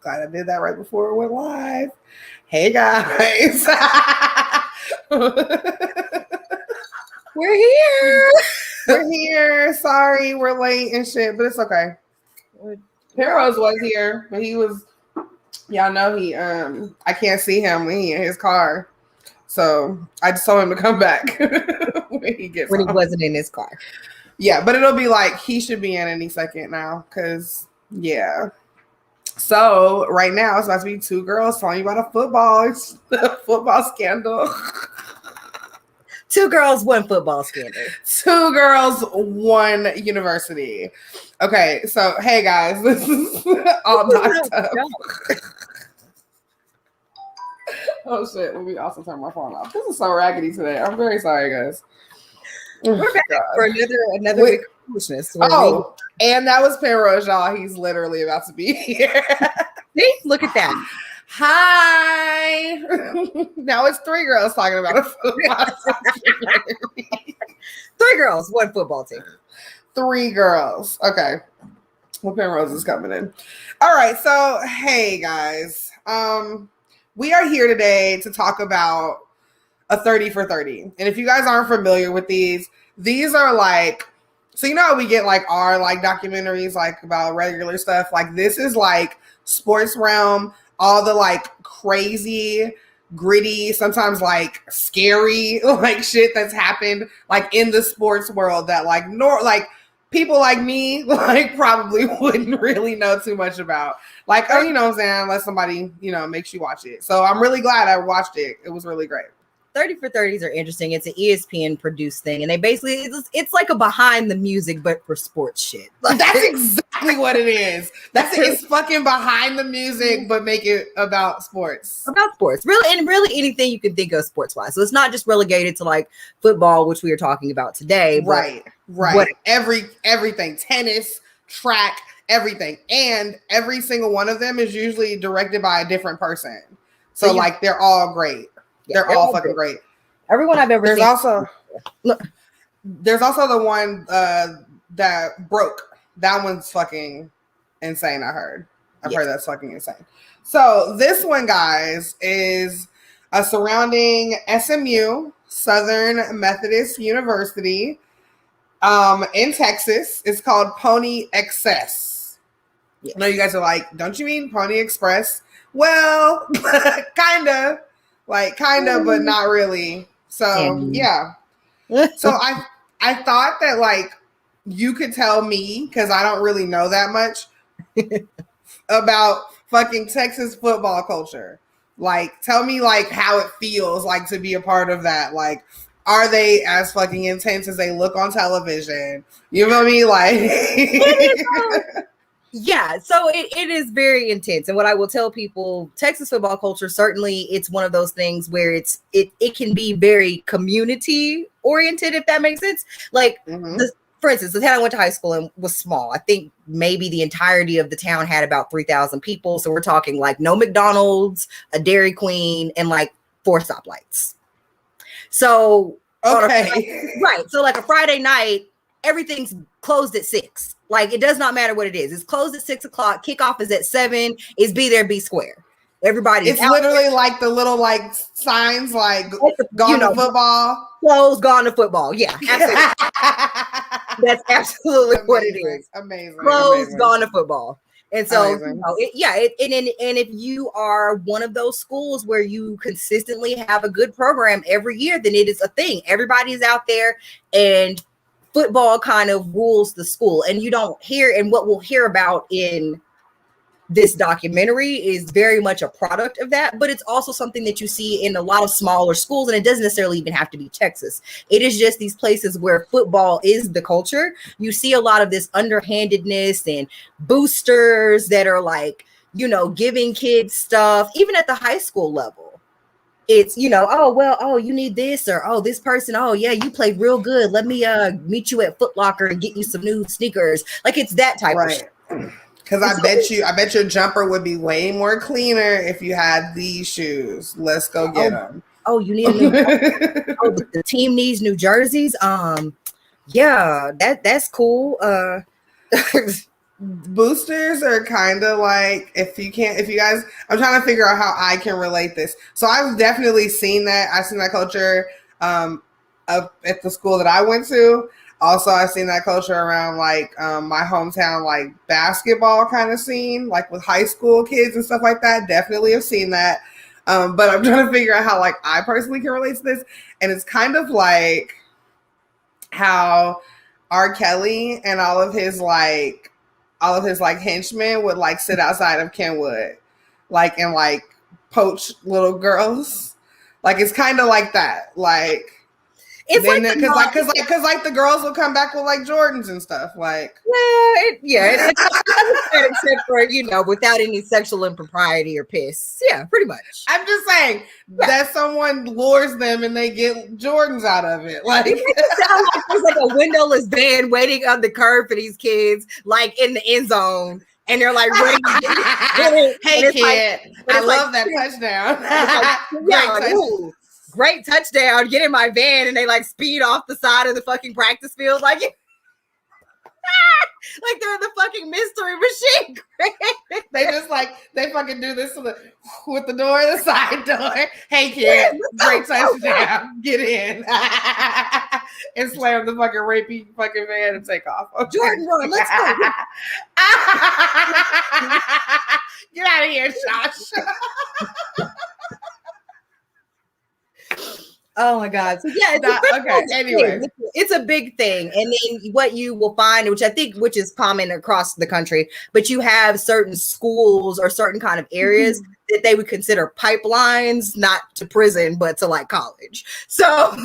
Glad I did that right before it went live. Hey guys. We're here. We're here. Sorry, we're late and shit, but it's okay. Heroes was here, but he was, y'all know he I can't see him when he in his car. So I just told him to come back when he gets when home. he wasn't in his car. Yeah, but it'll be like he should be in any second now, because yeah. So right now it's about to be two girls telling you about a football scandal. Two girls, one football scandal. Two girls, one university. Okay, so hey guys, this is all knocked up. Oh shit, let me also turn my phone off. This is so raggedy today. I'm very sorry, guys. We're back for another week of foolishness. Oh, and that was Penrose, y'all. He's literally about to be here. See, look at that. Hi. Now it's three girls talking about a football. Three girls, one football team. Three girls. Okay. Well, Penrose is coming in. All right. So, hey guys. We are here today to talk about a 30 for 30. And if you guys aren't familiar with these are like, so you know how we get like our like documentaries like about regular stuff. Like this is like sports realm, all the like crazy, gritty, sometimes like scary like shit that's happened like in the sports world that like people like me like probably wouldn't really know too much about. Like, oh, you know what I'm saying, unless somebody, you know, makes you watch it. So I'm really glad I watched it. It was really great. 30 for 30s are interesting. It's an ESPN produced thing, and they basically it's like a behind the music but for sports shit. Like, that's exactly what it is. It's fucking behind the music but make it about sports. About sports. Really anything you can think of sports wise. So it's not just relegated to like football, which we are talking about today. Right. Everything. Tennis, track, everything. And every single one of them is usually directed by a different person. So like they're all great. Yeah, they're all fucking great. Everyone I've ever seen. There's also the one that broke. That one's fucking insane, I've heard that's fucking insane. So this one, guys, is surrounding SMU, Southern Methodist University, in Texas. It's called Pony Excess. Yes. I know you guys are like, don't you mean Pony Express? Well, kinda. Like but not really. So yeah. So I thought that like you could tell me, because I don't really know that much about fucking Texas football culture. Like tell me like how it feels like to be a part of that. Like, are they as fucking intense as they look on television? You know what I mean? Like yeah, so it is very intense. And what I will tell people, Texas football culture, certainly it's one of those things where it can be very community oriented, if that makes sense. Like, for instance, the town I went to high school in was small. I think maybe the entirety of the town had about 3,000 people. So we're talking like no McDonald's, a Dairy Queen, and like 4 stoplights. So, okay. Right. So like a Friday night, everything's closed at 6. Like, it does not matter what it is. It's closed at 6 o'clock. Kickoff is at 7. It's be there, be square. Everybody's it's literally there. Like the little like signs like gone to football. Closed, gone to football. Yeah, absolutely. That's absolutely what it is. Amazing. Closed, gone to football. And so, and if you are one of those schools where you consistently have a good program every year, then it is a thing. Everybody's out there, and football kind of rules the school. And you don't hear, and what we'll hear about in this documentary is very much a product of that, but it's also something that you see in a lot of smaller schools, and it doesn't necessarily even have to be Texas. It is just these places where football is the culture. You see a lot of this underhandedness and boosters that are like, you know, giving kids stuff, even at the high school level. It's, you know, oh, you need this, or, oh, this person, oh, yeah, you played real good. Let me meet you at Foot Locker and get you some new sneakers. Like, it's that type of shit. Because I bet your jumper would be way more cleaner if you had these shoes. Let's go get them. Oh, you need a new the team needs new jerseys. Yeah, that's cool. boosters are kind of like, if you guys, I'm trying to figure out how I can relate this. So I've definitely seen that. I've seen that culture up at the school that I went to. Also, I've seen that culture around like my hometown, like basketball kind of scene, like with high school kids and stuff like that. Definitely have seen that. But I'm trying to figure out how like I personally can relate to this. And it's kind of like how R. Kelly and all of his henchmen would like sit outside of Kenwood, like, and like poach little girls. Like it's kind of like that. Like it's because the girls will come back with like Jordans and stuff. Like except for without any sexual impropriety or piss. Yeah, pretty much. I'm just saying that someone lures them and they get Jordans out of it. Like it sounds like there's like a windowless van waiting on the curb for these kids, like in the end zone. And they're like, hey kid, I love that touchdown. Great touchdown, get in my van, and they like speed off the side of the fucking practice field like like they're in the fucking mystery machine. they fucking do this with the door, the side door. Hey kid, great touchdown, get in. And slam the fucking rapey fucking van and take off. Okay. Jordan run, let's go. Get out of here, Josh. Oh my God. So yeah, it's a big thing. And then what you will find, which is common across the country, but you have certain schools or certain kind of areas that they would consider pipelines, not to prison, but to like college. So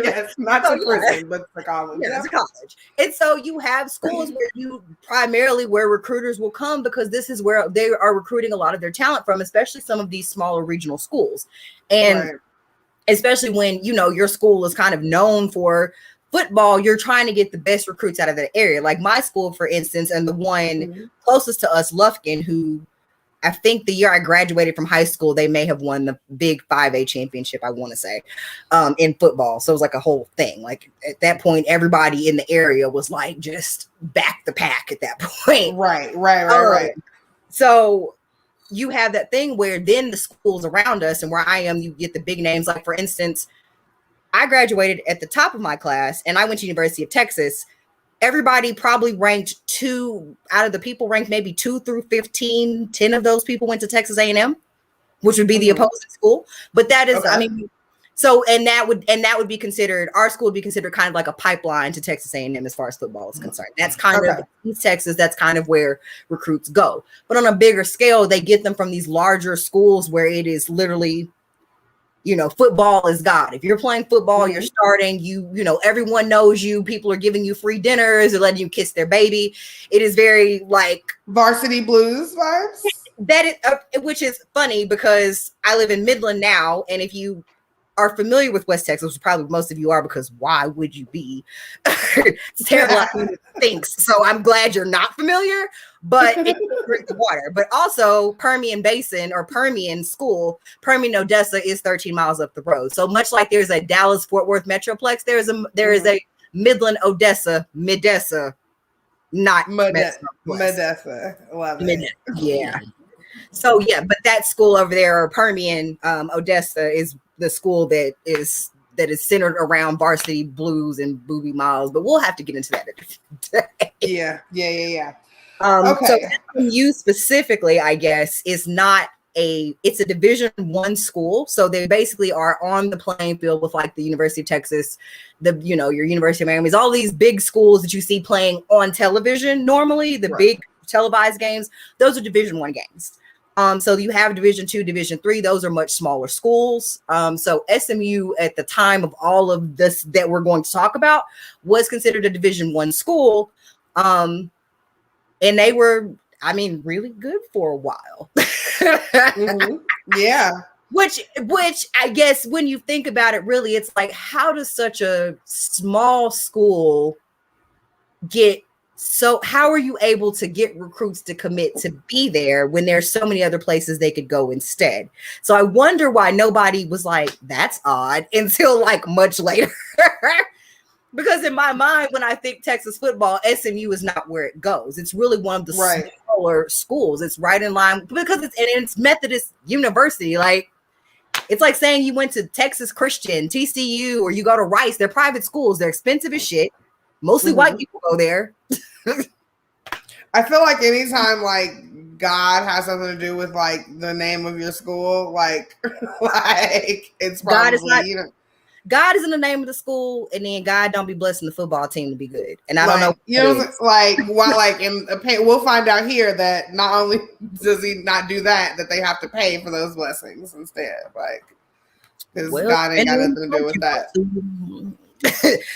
yes, not to prison, but to college. Yeah, to college. And so you have schools where recruiters will come, because this is where they are recruiting a lot of their talent from, especially some of these smaller regional schools. And especially when, your school is kind of known for football, you're trying to get the best recruits out of that area. Like my school, for instance, and the one closest to us, Lufkin, who I think the year I graduated from high school, they may have won the big 5A championship, I want to say, in football. So it was like a whole thing. Like at that point, everybody in the area was like just back the pack at that point. Right. So you have that thing where then the schools around us and where I am, you get the big names. Like, for instance, I graduated at the top of my class and I went to University of Texas. Everybody probably ranked 2 out of the people ranked maybe 2 through 15. 10 of those people went to Texas A&M, which would be the opposing school. But that is, so, and that would be considered, our school would be considered kind of like a pipeline to Texas A&M as far as football is concerned. That's kind of East Texas. That's kind of where recruits go. But on a bigger scale, they get them from these larger schools where it is literally, football is God. If you're playing football, you're starting, everyone knows you. People are giving you free dinners. They're letting you kiss their baby. It is very like Varsity Blues vibes. That is, which is funny because I live in Midland now. And if you are familiar with West Texas, which probably most of you are, because why would you be? It's terrible thinks. So I'm glad you're not familiar, but it drink the water. But also Permian Basin or Permian School, Permian Odessa is 13 miles up the road. So much like there's a Dallas Fort Worth Metroplex, there is a Midland Odessa, not Medessa. Love it. Yeah. So yeah, but that school over there, or Permian Odessa, is the school that is centered around Varsity Blues and Booby Miles, but we'll have to get into that. Yeah. Okay. So you specifically, I guess, it's a Division I school. So they basically are on the playing field with like the University of Texas, your University of Miami, all these big schools that you see playing on television normally, the big televised games, those are Division I games. So you have Division II, Division III. Those are much smaller schools. So SMU at the time of all of this that we're going to talk about was considered a Division I school. And they were, really good for a while. Yeah. Which I guess when you think about it, really, it's like, how does such a small school how are you able to get recruits to commit to be there when there's so many other places they could go instead? So I wonder why nobody was like, that's odd, until like much later. Because in my mind, when I think Texas football, SMU is not where it goes. It's really one of the smaller schools. It's right in line because it's Methodist University. Like, it's like saying you went to Texas Christian, TCU, or you go to Rice. They're private schools. They're expensive as shit. Mostly white people go there. I feel like anytime like God has something to do with like the name of your school, like it's probably God is in the name of the school, and then God don't be blessing the football team to be good. And I don't know, we'll find out here that not only does he not do that, that they have to pay for those blessings instead, like because God ain't got nothing to do with that.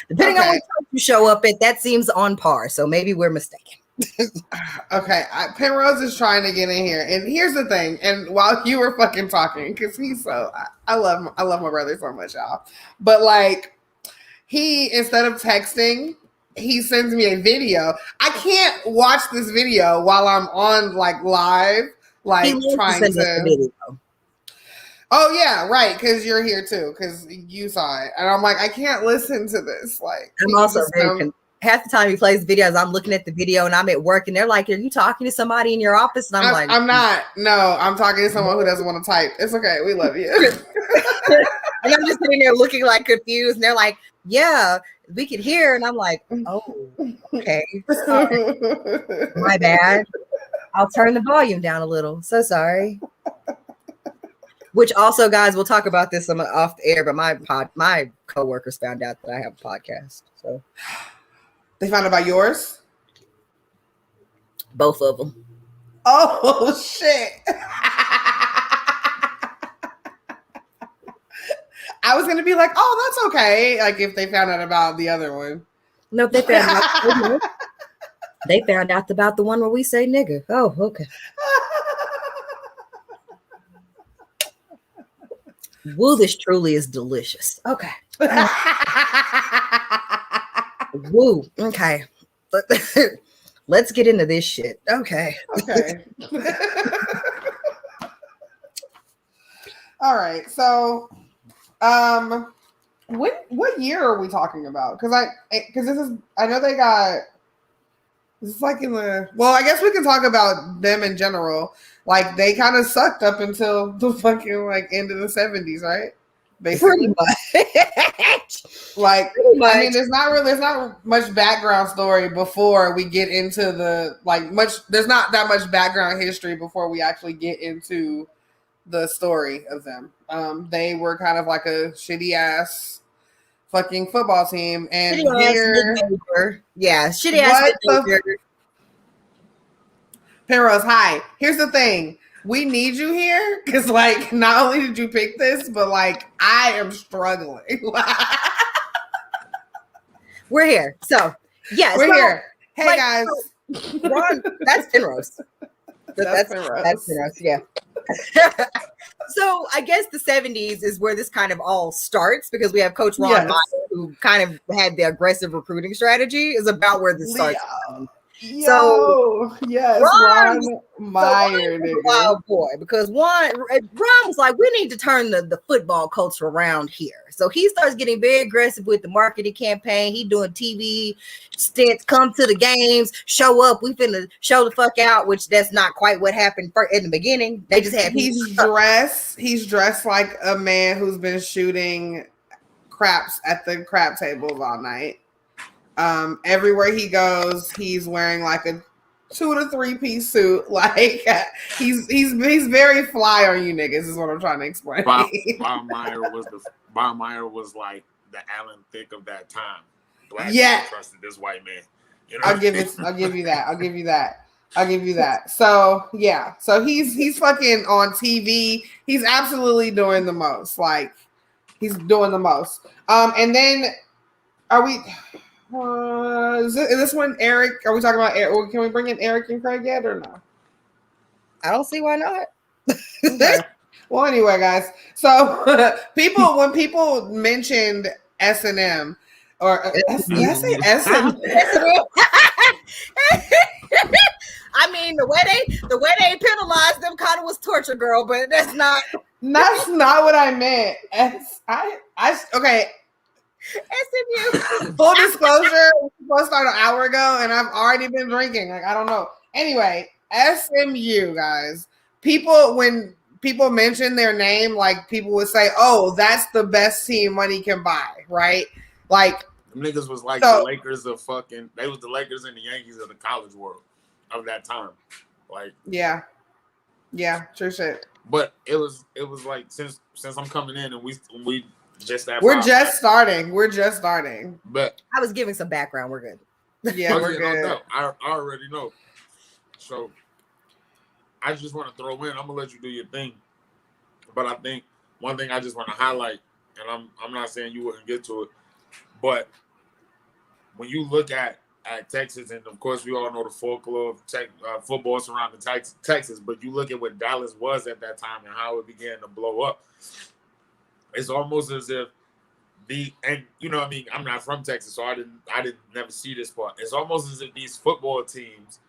Depending on what you show up at, that seems on par. So maybe we're mistaken. Okay, Penrose is trying to get in here, and here's the thing. And while you were fucking talking, because he's so I love my brother so much, y'all. But like, he instead of texting, he sends me a video. I can't watch this video while I'm on like live, like trying to. Oh yeah, right. Because you're here too. Because you saw it, and I'm like, I can't listen to this. Like, I'm also very. Half the time he plays videos, I'm looking at the video and I'm at work and they're like, are you talking to somebody in your office? And I'm like, I'm not. No, I'm talking to someone who doesn't want to type. It's okay. We love you. And I'm just sitting there looking like confused. And they're like, yeah, we could hear. And I'm like, oh, okay. Sorry. My bad. I'll turn the volume down a little. So sorry. Which also, guys, we'll talk about this off the air, but my coworkers found out that I have a podcast. So they found out about yours? Both of them. Oh, shit. I was going to be like, oh, that's okay. Like if they found out about the other one. No, they found out. They found out about the one where we say nigga. Oh, okay. Woo, this truly is delicious. Okay. Woo. Okay. Let's get into this shit. Okay. Okay. All right. So, what year are we talking about? Because I know they got. This is like in the. Well, I guess we can talk about them in general. Like they kind of sucked up until the fucking like end of the 70s, right? Basically. Pretty much. Like, pretty much. I mean, there's not much background story before we get into there's not that much background history before we actually get into the story of them. They were kind of like a shitty ass fucking football team. And shitty ass. Penrose, hi. Here's the thing. We need you here because, like, not only did you pick this, but, like, I am struggling. We're here. So, yes. We're here. Hey, like, guys. Ron, that's Penrose. That's Penrose, yeah. So, I guess the 70s is where this kind of all starts because we have Coach Ron Meyer, who kind of had the aggressive recruiting strategy, is about where this starts. Yes, Ron Meyer, wild boy, because Ron was like, we need to turn the football culture around here. So he starts getting very aggressive with the marketing campaign. He doing TV stints, come to the games, show up. We finna show the fuck out, which that's not quite what happened in the beginning. They just had he's dressed like a man who's been shooting craps at the crap tables all night. Everywhere he goes, he's wearing like a 2 to 3 piece suit. Like he's very fly on you niggas is what I'm trying to explain. Bob Meyer was like the Alan Thicke of that time. Black people trusted this white man. You know? I'll give you that. So yeah. So he's fucking on TV. He's absolutely doing the most. Like he's doing the most. And then are we is this one Eric? Are we talking about Eric? Can we bring in Eric and Craig yet or no? I don't see why not. Okay. Well, anyway, guys. So when people mentioned S&M or did I say S&M? I mean, the way they penalized them kind of was torture, girl. But that's not what I meant. Okay. SMU. Full disclosure, we were supposed to start an hour ago, and I've already been drinking. Like, I don't know. Anyway, SMU, guys. When people mention their name, like, people would say, "Oh, that's the best team money can buy," right? Like, them niggas was like the Lakers of fucking. They was the Lakers and the Yankees of the college world of that time. Like, yeah, true shit. But it was like since I'm coming in and we just that. We're just starting. But I was giving some background. We're good. Yeah, we're good. No, I already know. So I just want to throw in. I'm gonna let you do your thing. But I think one thing I just want to highlight, and I'm not saying you wouldn't get to it, but when you look at Texas, and of course we all know the folklore of football surrounding Texas, but you look at what Dallas was at that time and how it began to blow up. It's almost as if and you know what I mean, I'm not from Texas, so I didn't never see this part. It's almost as if these football teams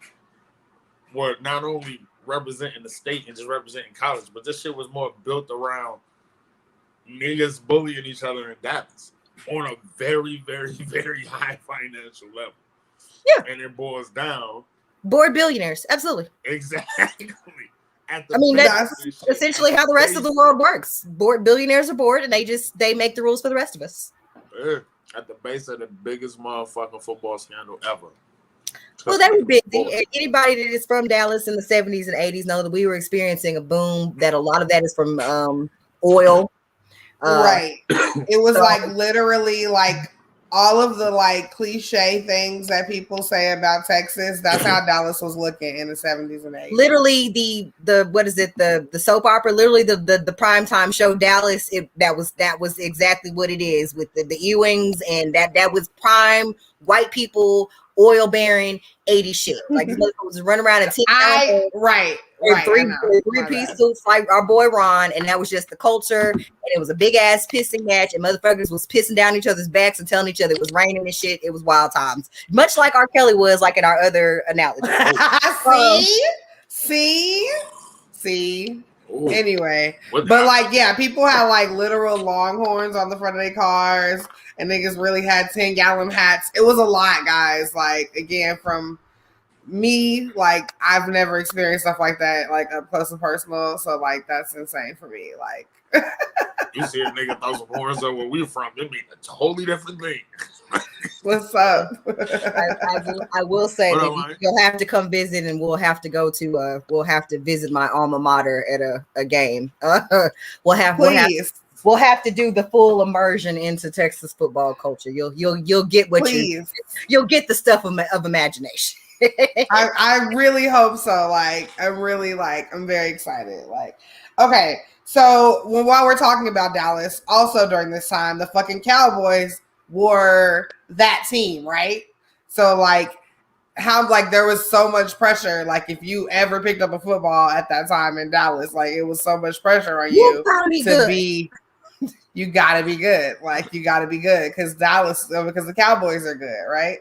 were not only representing the state and just representing college, but this shit was more built around niggas bullying each other in Dallas on a very, very, very high financial level. Yeah. And it boils down. Bored billionaires. Absolutely. Exactly. That's essentially how the rest of the world works. Bored billionaires are bored and they make the rules for the rest of us. At the base of the biggest motherfucking football scandal ever. Well, they were busy. Anybody that is from Dallas in the 70s and 80s know that we were experiencing a boom, that a lot of that is from oil. Right. It was like literally like all of the like cliche things that people say about Texas. That's how Dallas was looking in the 70s and 80s. Literally the what is it, the soap opera, literally the primetime show Dallas, that was exactly what it is with the Ewings, and that was prime white people, oil baron 80 shit. Like these motherfuckers running around in three-piece suits like our boy Ron, and that was just the culture. And it was a big ass pissing match, and motherfuckers was pissing down each other's backs and telling each other it was raining and shit. It was wild times, much like R. Kelly was, like in our other analogy. See. Ooh. Anyway, but like, yeah, people had like literal Longhorns on the front of their cars, and niggas really had 10-gallon hats. It was a lot, guys. Like, again, from me, like, I've never experienced stuff like that, like up close and personal. So like, that's insane for me. Like, you see a nigga throw some horns up where we're from, it mean a totally different thing. What's up? I will say that you'll have to come visit, and we'll have to go to we'll have to visit my alma mater at a game. We'll have to do the full immersion into Texas football culture. You'll get what you'll get the stuff of imagination. I really hope so. Like, I'm very excited. Like, okay, so while we're talking about Dallas, also during this time, the fucking Cowboys were that team, right? So like, how like there was so much pressure. Like, if you ever picked up a football at that time in Dallas, like it was so much pressure on you to be. You gotta be good. Like, you gotta be good because the Cowboys are good, right?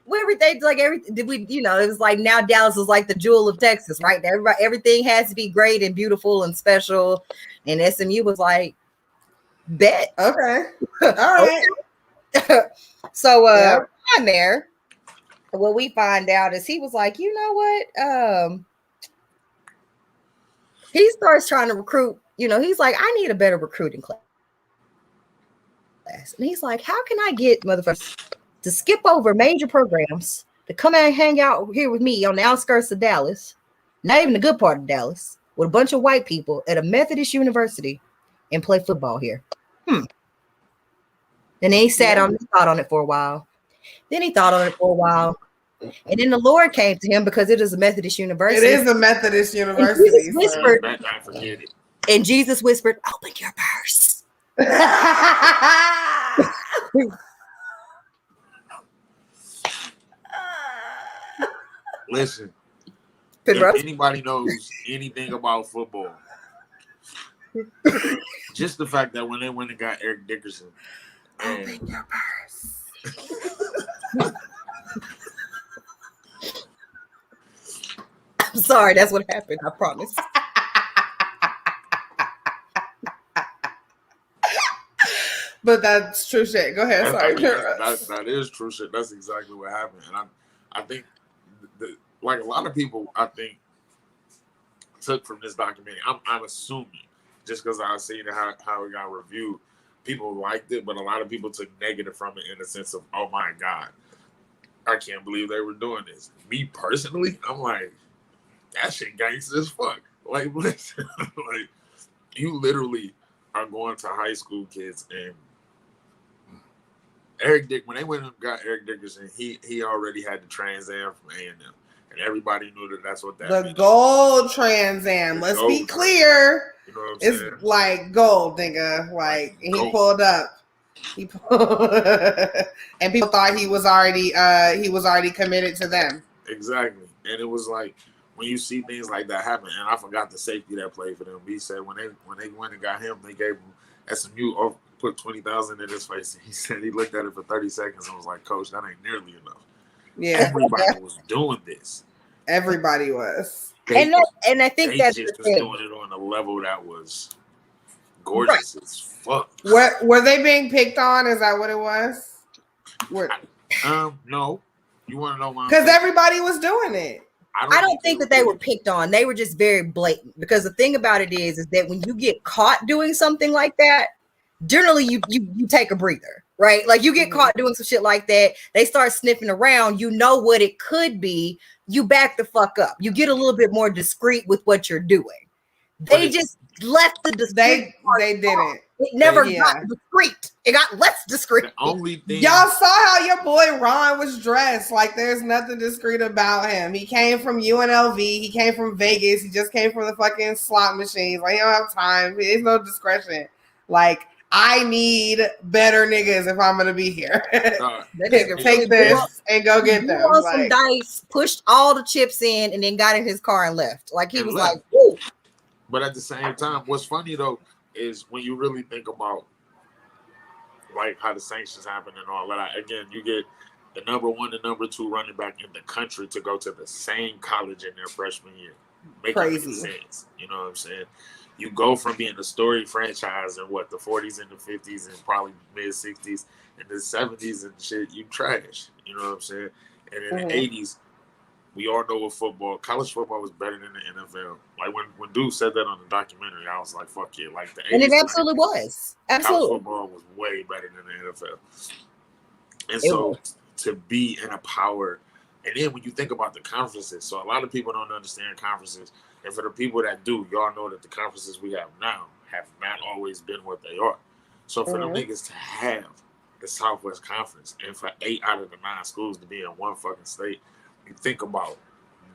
Everything it was like, now Dallas is like the jewel of Texas, right? Everything has to be great and beautiful and special, and SMU was like, bet. Okay, all right. So on there, what we find out is he was like, you know what? He starts trying to recruit. He's like, I need a better recruiting class, and he's like, how can I get motherfuckers to skip over major programs to come out and hang out here with me on the outskirts of Dallas, not even the good part of Dallas, with a bunch of white people at a Methodist university and play football here? And then he thought on it for a while. And then the Lord came to him, because it is a Methodist university. It is a Methodist university. And Jesus whispered, open your purse. Listen, if anybody knows anything about football, just the fact that when they went and got Eric Dickerson, open your purse. I'm sorry, that's what happened. I promise. But that's true shit. Go ahead. Sorry. That is true shit. That's exactly what happened. And I think, like a lot of people, I think, took from this documentary. I'm assuming, just because I've seen how it got reviewed, people liked it, but a lot of people took negative from it in the sense of, oh my God, I can't believe they were doing this. Me personally, I'm like, that shit gangster as fuck. Like, listen, like, you literally are going to high school kids, and when they went and got Eric Dickerson, he already had the Trans Am from A&M, and everybody knew that's what that meant. Gold Trans Am. Let's be clear. You know what I'm it's saying? Like gold, nigga. Like he pulled up. And people thought he was already committed to them. Exactly. And it was like, when you see things like that happen, and I forgot the safety that played for them. He said when they went and got him, they gave him SMU put 20,000 in his face. He said he looked at it for 30 seconds and was like, "Coach, that ain't nearly enough." Yeah, everybody was doing this. Everybody was, and I think that's just was doing it on a level that was gorgeous as fuck. Were they being picked on? Is that what it was? No. You want to know why? Because everybody was doing it. I don't think that they were picked on. They were just very blatant. Because the thing about it is that when you get caught doing something like that, generally you take a breather, right? Like you get caught doing some shit like that, they start sniffing around. You know what it could be. You back the fuck up. You get a little bit more discreet with what you're doing. They just left the discreet. They didn't. It never got discreet. It got less discreet. The only thing y'all saw how your boy Ron was dressed. Like there's nothing discreet about him. He came from UNLV. He came from Vegas. He just came from the fucking slot machines. Like he don't have time. There's no discretion. Like I need better niggas if I'm gonna be here. Take this and go get them. Some dice, pushed all the chips in, and then got in his car and left. Like he was like, "Whoa." But at the same time, what's funny though is when you really think about like how the sanctions happen and all that. Again, you get the number 1 and number 2 running back in the country to go to the same college in their freshman year. Making sense. You know what I'm saying? You go from being a storied franchise in the 40s and the 50s and probably mid 60s and the 70s and shit, you trash. You know what I'm saying? And in the 80s, we all know what college football was better than the NFL. Like when dude said that on the documentary, I was like, fuck yeah. Like the 80s, and it absolutely was. Absolutely. College football was way better than the NFL. And so to be in a power, and then when you think about the conferences, so a lot of people don't understand conferences. And for the people that do, y'all know that the conferences we have now have not always been what they are. So for them niggas to have the Southwest Conference and for 8 out of the 9 schools to be in one fucking state, you think about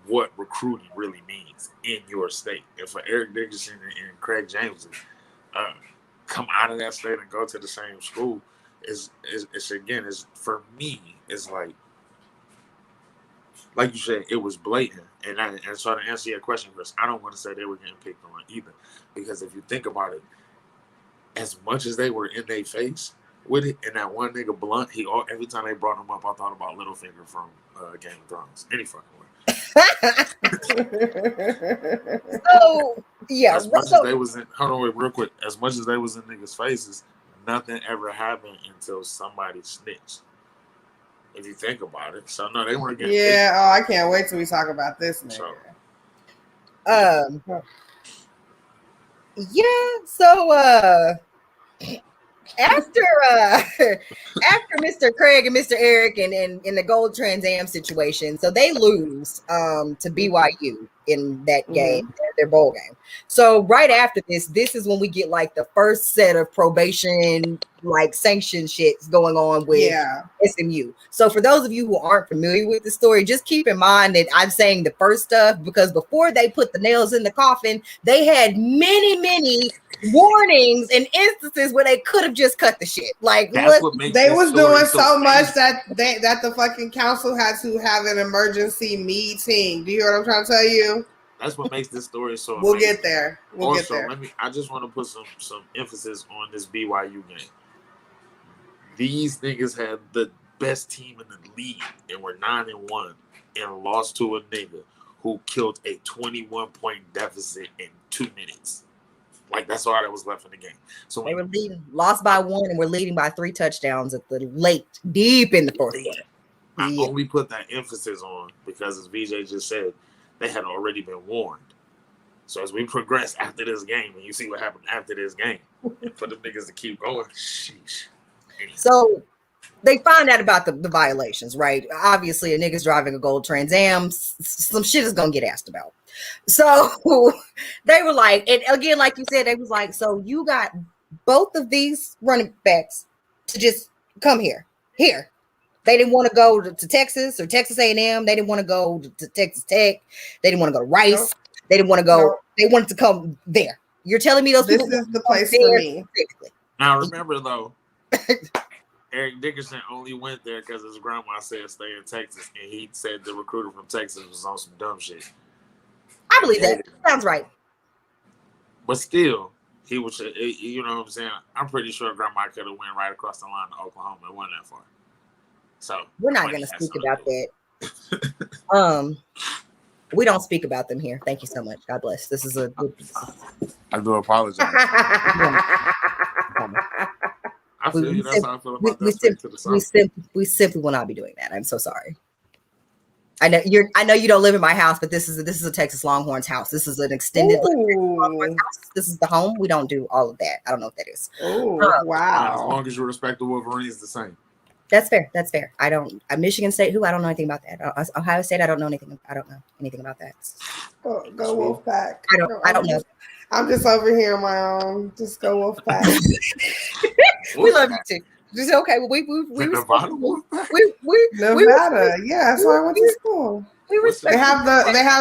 what recruiting really means in your state. And for Eric Dickerson and Craig James to come out of that state and go to the same school is for me, it's like you said, it was blatant. And so to answer your question, Chris, I don't want to say they were getting picked on either. Because if you think about it, as much as they were in their face with it, and that one nigga Blunt, every time they brought him up, I thought about Littlefinger from Game of Thrones. Any fucking way. So yeah, as much as they was in, hold on, wait, real quick. As much as they was in niggas' faces, nothing ever happened until somebody snitched. If you think about it, so no, they weren't getting. Yeah, I can't wait till we talk about this nigga. After Mr. Craig and Mr. Eric and in the Gold Trans Am situation, so they lose to BYU in that game, their bowl game. So right after this is when we get like the first set of probation, like sanction shits going on with SMU. So for those of you who aren't familiar with the story, just keep in mind that I'm saying the first stuff because before they put the nails in the coffin, they had many warnings and instances where they could have just cut the shit. Like they was doing so much that the fucking council had to have an emergency meeting. Do you hear what I'm trying to tell you? That's what makes this story so We'll amazing. Get there. We'll get there. I just want to put some emphasis on this BYU game. These niggas had the best team in the league and were 9-1 and lost to a nigga who killed a 21-point deficit in 2 minutes. Like that's all that was left in the game. So they were leading, lost by 1, and we're leading by 3 touchdowns at the late, deep in the fourth quarter. I only put that emphasis on because, as VJ just said, they had already been warned. So as we progress after this game, and you see what happened after this game, for the niggas to keep going, sheesh. So they find out about the violations, right? Obviously, a nigga's driving a gold Trans Am, some shit is gonna get asked about. So they were like, and again, like you said, they was like, so you got both of these running backs to just come here. They didn't want to go to Texas or Texas A&M. They didn't want to go to Texas Tech. They didn't want to go to Rice. Nope. They didn't want to go. Nope. They wanted to come there. You're telling me those this people is the place for me. Now remember though, Eric Dickerson only went there because his grandma said stay in Texas, and he said the recruiter from Texas was on some dumb shit. I believe that. Sounds right. But still, he was. You know what I'm saying? I'm pretty sure grandma could have went right across the line to Oklahoma and went that far. So we're not going to speak about that. We don't speak about them here. Thank you so much. God bless. This is a good. I do apologize. I feel you. That's how I feel about that. We simply will not be doing that. I'm so sorry. I know you don't live in my house, but this is a Texas Longhorns house. This is an extended Longhorns house. This is the home. We don't do all of that. I don't know what that is. Oh, wow. As long as you respect the Wolverines, the same. That's fair. That's fair. Michigan State. I don't know anything about that. Ohio State. I don't know anything about that. Go Wolfpack. I don't know. I'm just over here on my own. Just go Wolfpack. We love you too. Just okay. We Nevada. Nevada. Yeah, that's where I went to school. We respect. They have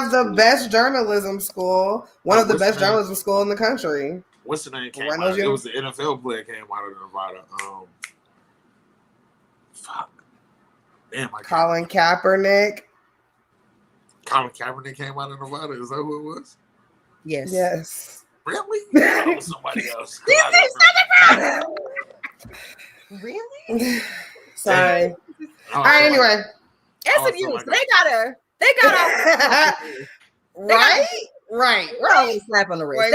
the best journalism school. One of the best journalism school in the country. What's the name? Came out? It was the NFL player came out of Nevada. Fuck. Damn. Colin Kaepernick. Colin Kaepernick came out of Nevada. Is that who it was? Yes. Yes. Really? That was somebody else. Really? Sorry. All right. Anyway. SMU. They got right. Slap on the wrist.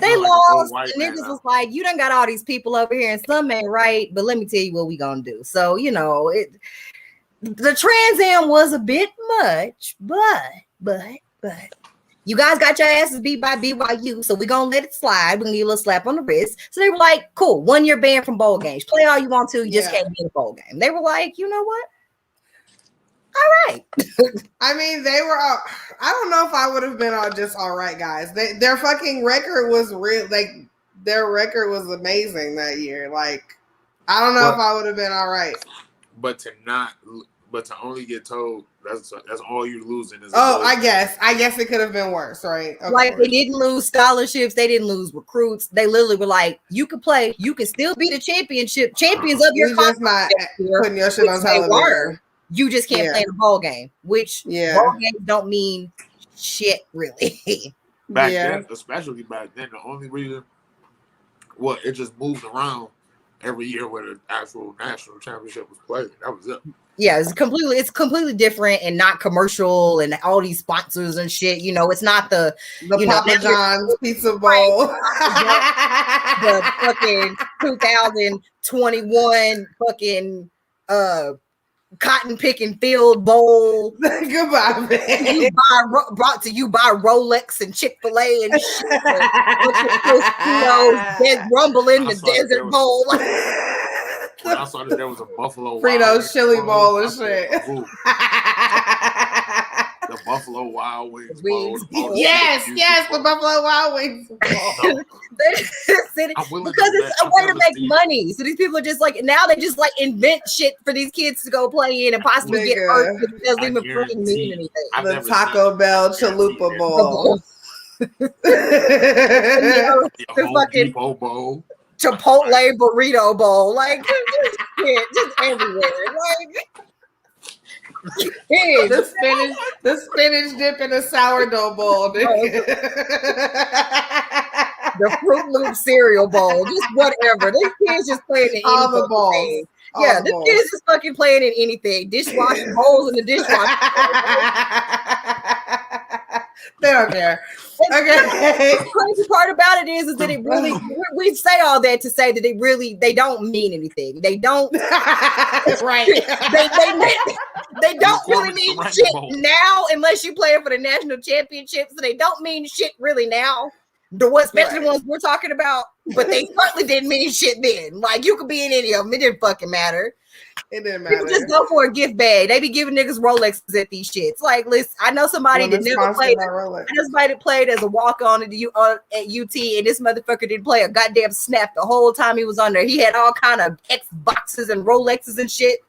They lost. The niggas was like, you done got all these people over here and some ain't right, but let me tell you what we gonna do. So, you know, the Trans Am was a bit much, but you guys got your asses beat by BYU, so we're gonna let it slide. We're gonna give you a little slap on the wrist. So they were like, cool, 1 year ban from bowl games. Play all you want to, you just can't be in a bowl game. They were like, you know what? All right. I mean, they were. I don't know if I would have been all right, guys. Their fucking record was real. Like their record was amazing that year. Like I don't know if I would have been all right. But to only get told that's all you're losing is. I guess it could have been worse, right? Okay. Like they didn't lose scholarships, they didn't lose recruits. They literally were like, you can play, you can still be the champions of your conference. Just not putting your shit on television. You just can't play in a bowl game, which bowl games don't mean shit, really. Back then, especially back then, the only reason, it just moved around every year where the actual national championship was played. That was it. Yeah, it's completely different and not commercial and all these sponsors and shit. You know, it's not the Papa John's Pizza Bowl, the fucking 2021 fucking cotton picking field bowl. Goodbye, man. Brought to you by Rolex and Chick-fil-A and shit. Rumble in the Desert Bowl. I saw that there was a Buffalo Fritos chili bowl and shit. The Buffalo Wild Wings bowl. Yes, the Buffalo Wild Wings bowl. Because it's a way to make money. So these people are just like, now they just like invent shit for these kids to go play in and possibly get hurt because it doesn't even freaking mean anything. The Taco Bell Chalupa Bowl. The fucking Depot Bowl. Chipotle burrito bowl, like just everywhere, like the spinach dip in a sourdough bowl, the Fruit Loop cereal bowl, just whatever. These kids just playing in all the bowls. Yeah, the kids just fucking playing in anything. Dishwashing bowls in the dishwasher. They don't care. Okay. The crazy part about it is that it really, we say all that to say that they don't mean anything. They don't. Right. They don't really mean shit now unless you play for the national championship. So they don't mean shit really now. Especially ones we're talking about, but they certainly didn't mean shit then. Like you could be in any of them, it didn't fucking matter. It didn't matter. People just go for a gift bag. They be giving niggas Rolexes at these shits. Like, listen, I know somebody that never played. I know somebody that played as a walk on at UT, and this motherfucker didn't play a goddamn snap the whole time he was on there. He had all kind of Xboxes and Rolexes and shit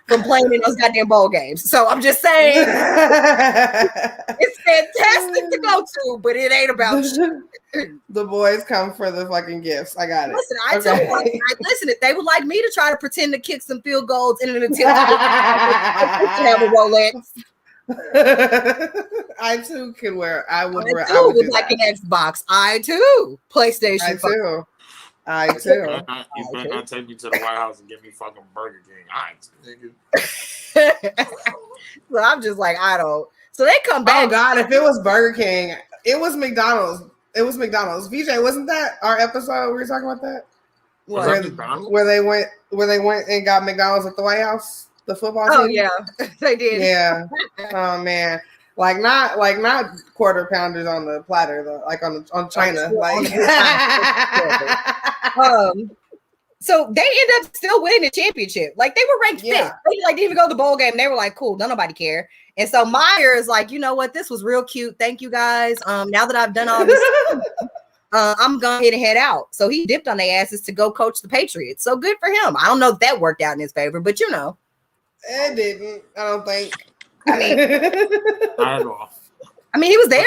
from playing in those goddamn bowl games. So I'm just saying, it's fantastic to go to, but it ain't about shit. The boys come for the fucking gifts. I got it. Listen, listen, if they would like me to try to pretend to kick some field goals in an attempt to have a Rolex. I too could wear. I would like an Xbox. I too. PlayStation. I too. You better not take me to the White House and give me fucking Burger King. Nigga. So I'm just like, I don't. So they come back. Oh God, if it was Burger King, it was McDonald's. It was McDonald's. VJ, wasn't that our episode? We were talking about that. Where they went and got McDonald's at the White House, the football team. Oh yeah, they did. Yeah. Oh man. Like not quarter pounders on the platter though, like on China. So they end up still winning the championship. Like they were ranked fifth. They didn't even go to the bowl game. They were like, cool, don't nobody care. And so Meyer is like, you know what? This was real cute. Thank you guys. Now that I've done all this, I'm going to head out. So he dipped on their asses to go coach the Patriots. So good for him. I don't know if that worked out in his favor, but you know. It didn't. I don't think. I mean, not at all. I mean, he was there.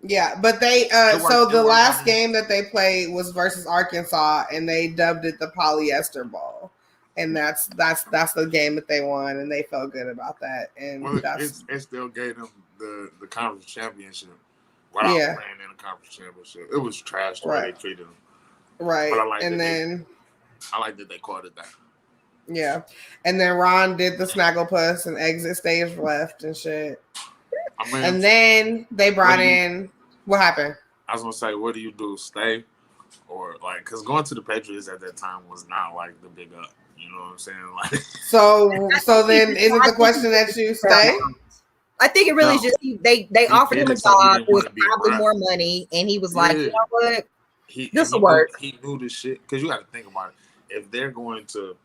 Yeah, but they so the last game that they played was versus Arkansas, and they dubbed it the Polyester Bowl, and that's the game that they won, and they felt good about that. And it still gave them the conference championship. Without playing in the conference championship, it was trash the way they treated them. Right, but I like that they called it that. Yeah, and then Ron did the Snagglepuss and exit stage left and shit. I mean, and then they brought in what happened? I was gonna say, what do you do? Stay or like? Because going to the Patriots at that time was not like the big up. You know what I'm saying? Like, so then is it the question that you stay? I think it really just they offered him a job with probably more money, and he was like, you know what, this will work. He knew this shit because you got to think about it. If they're going to,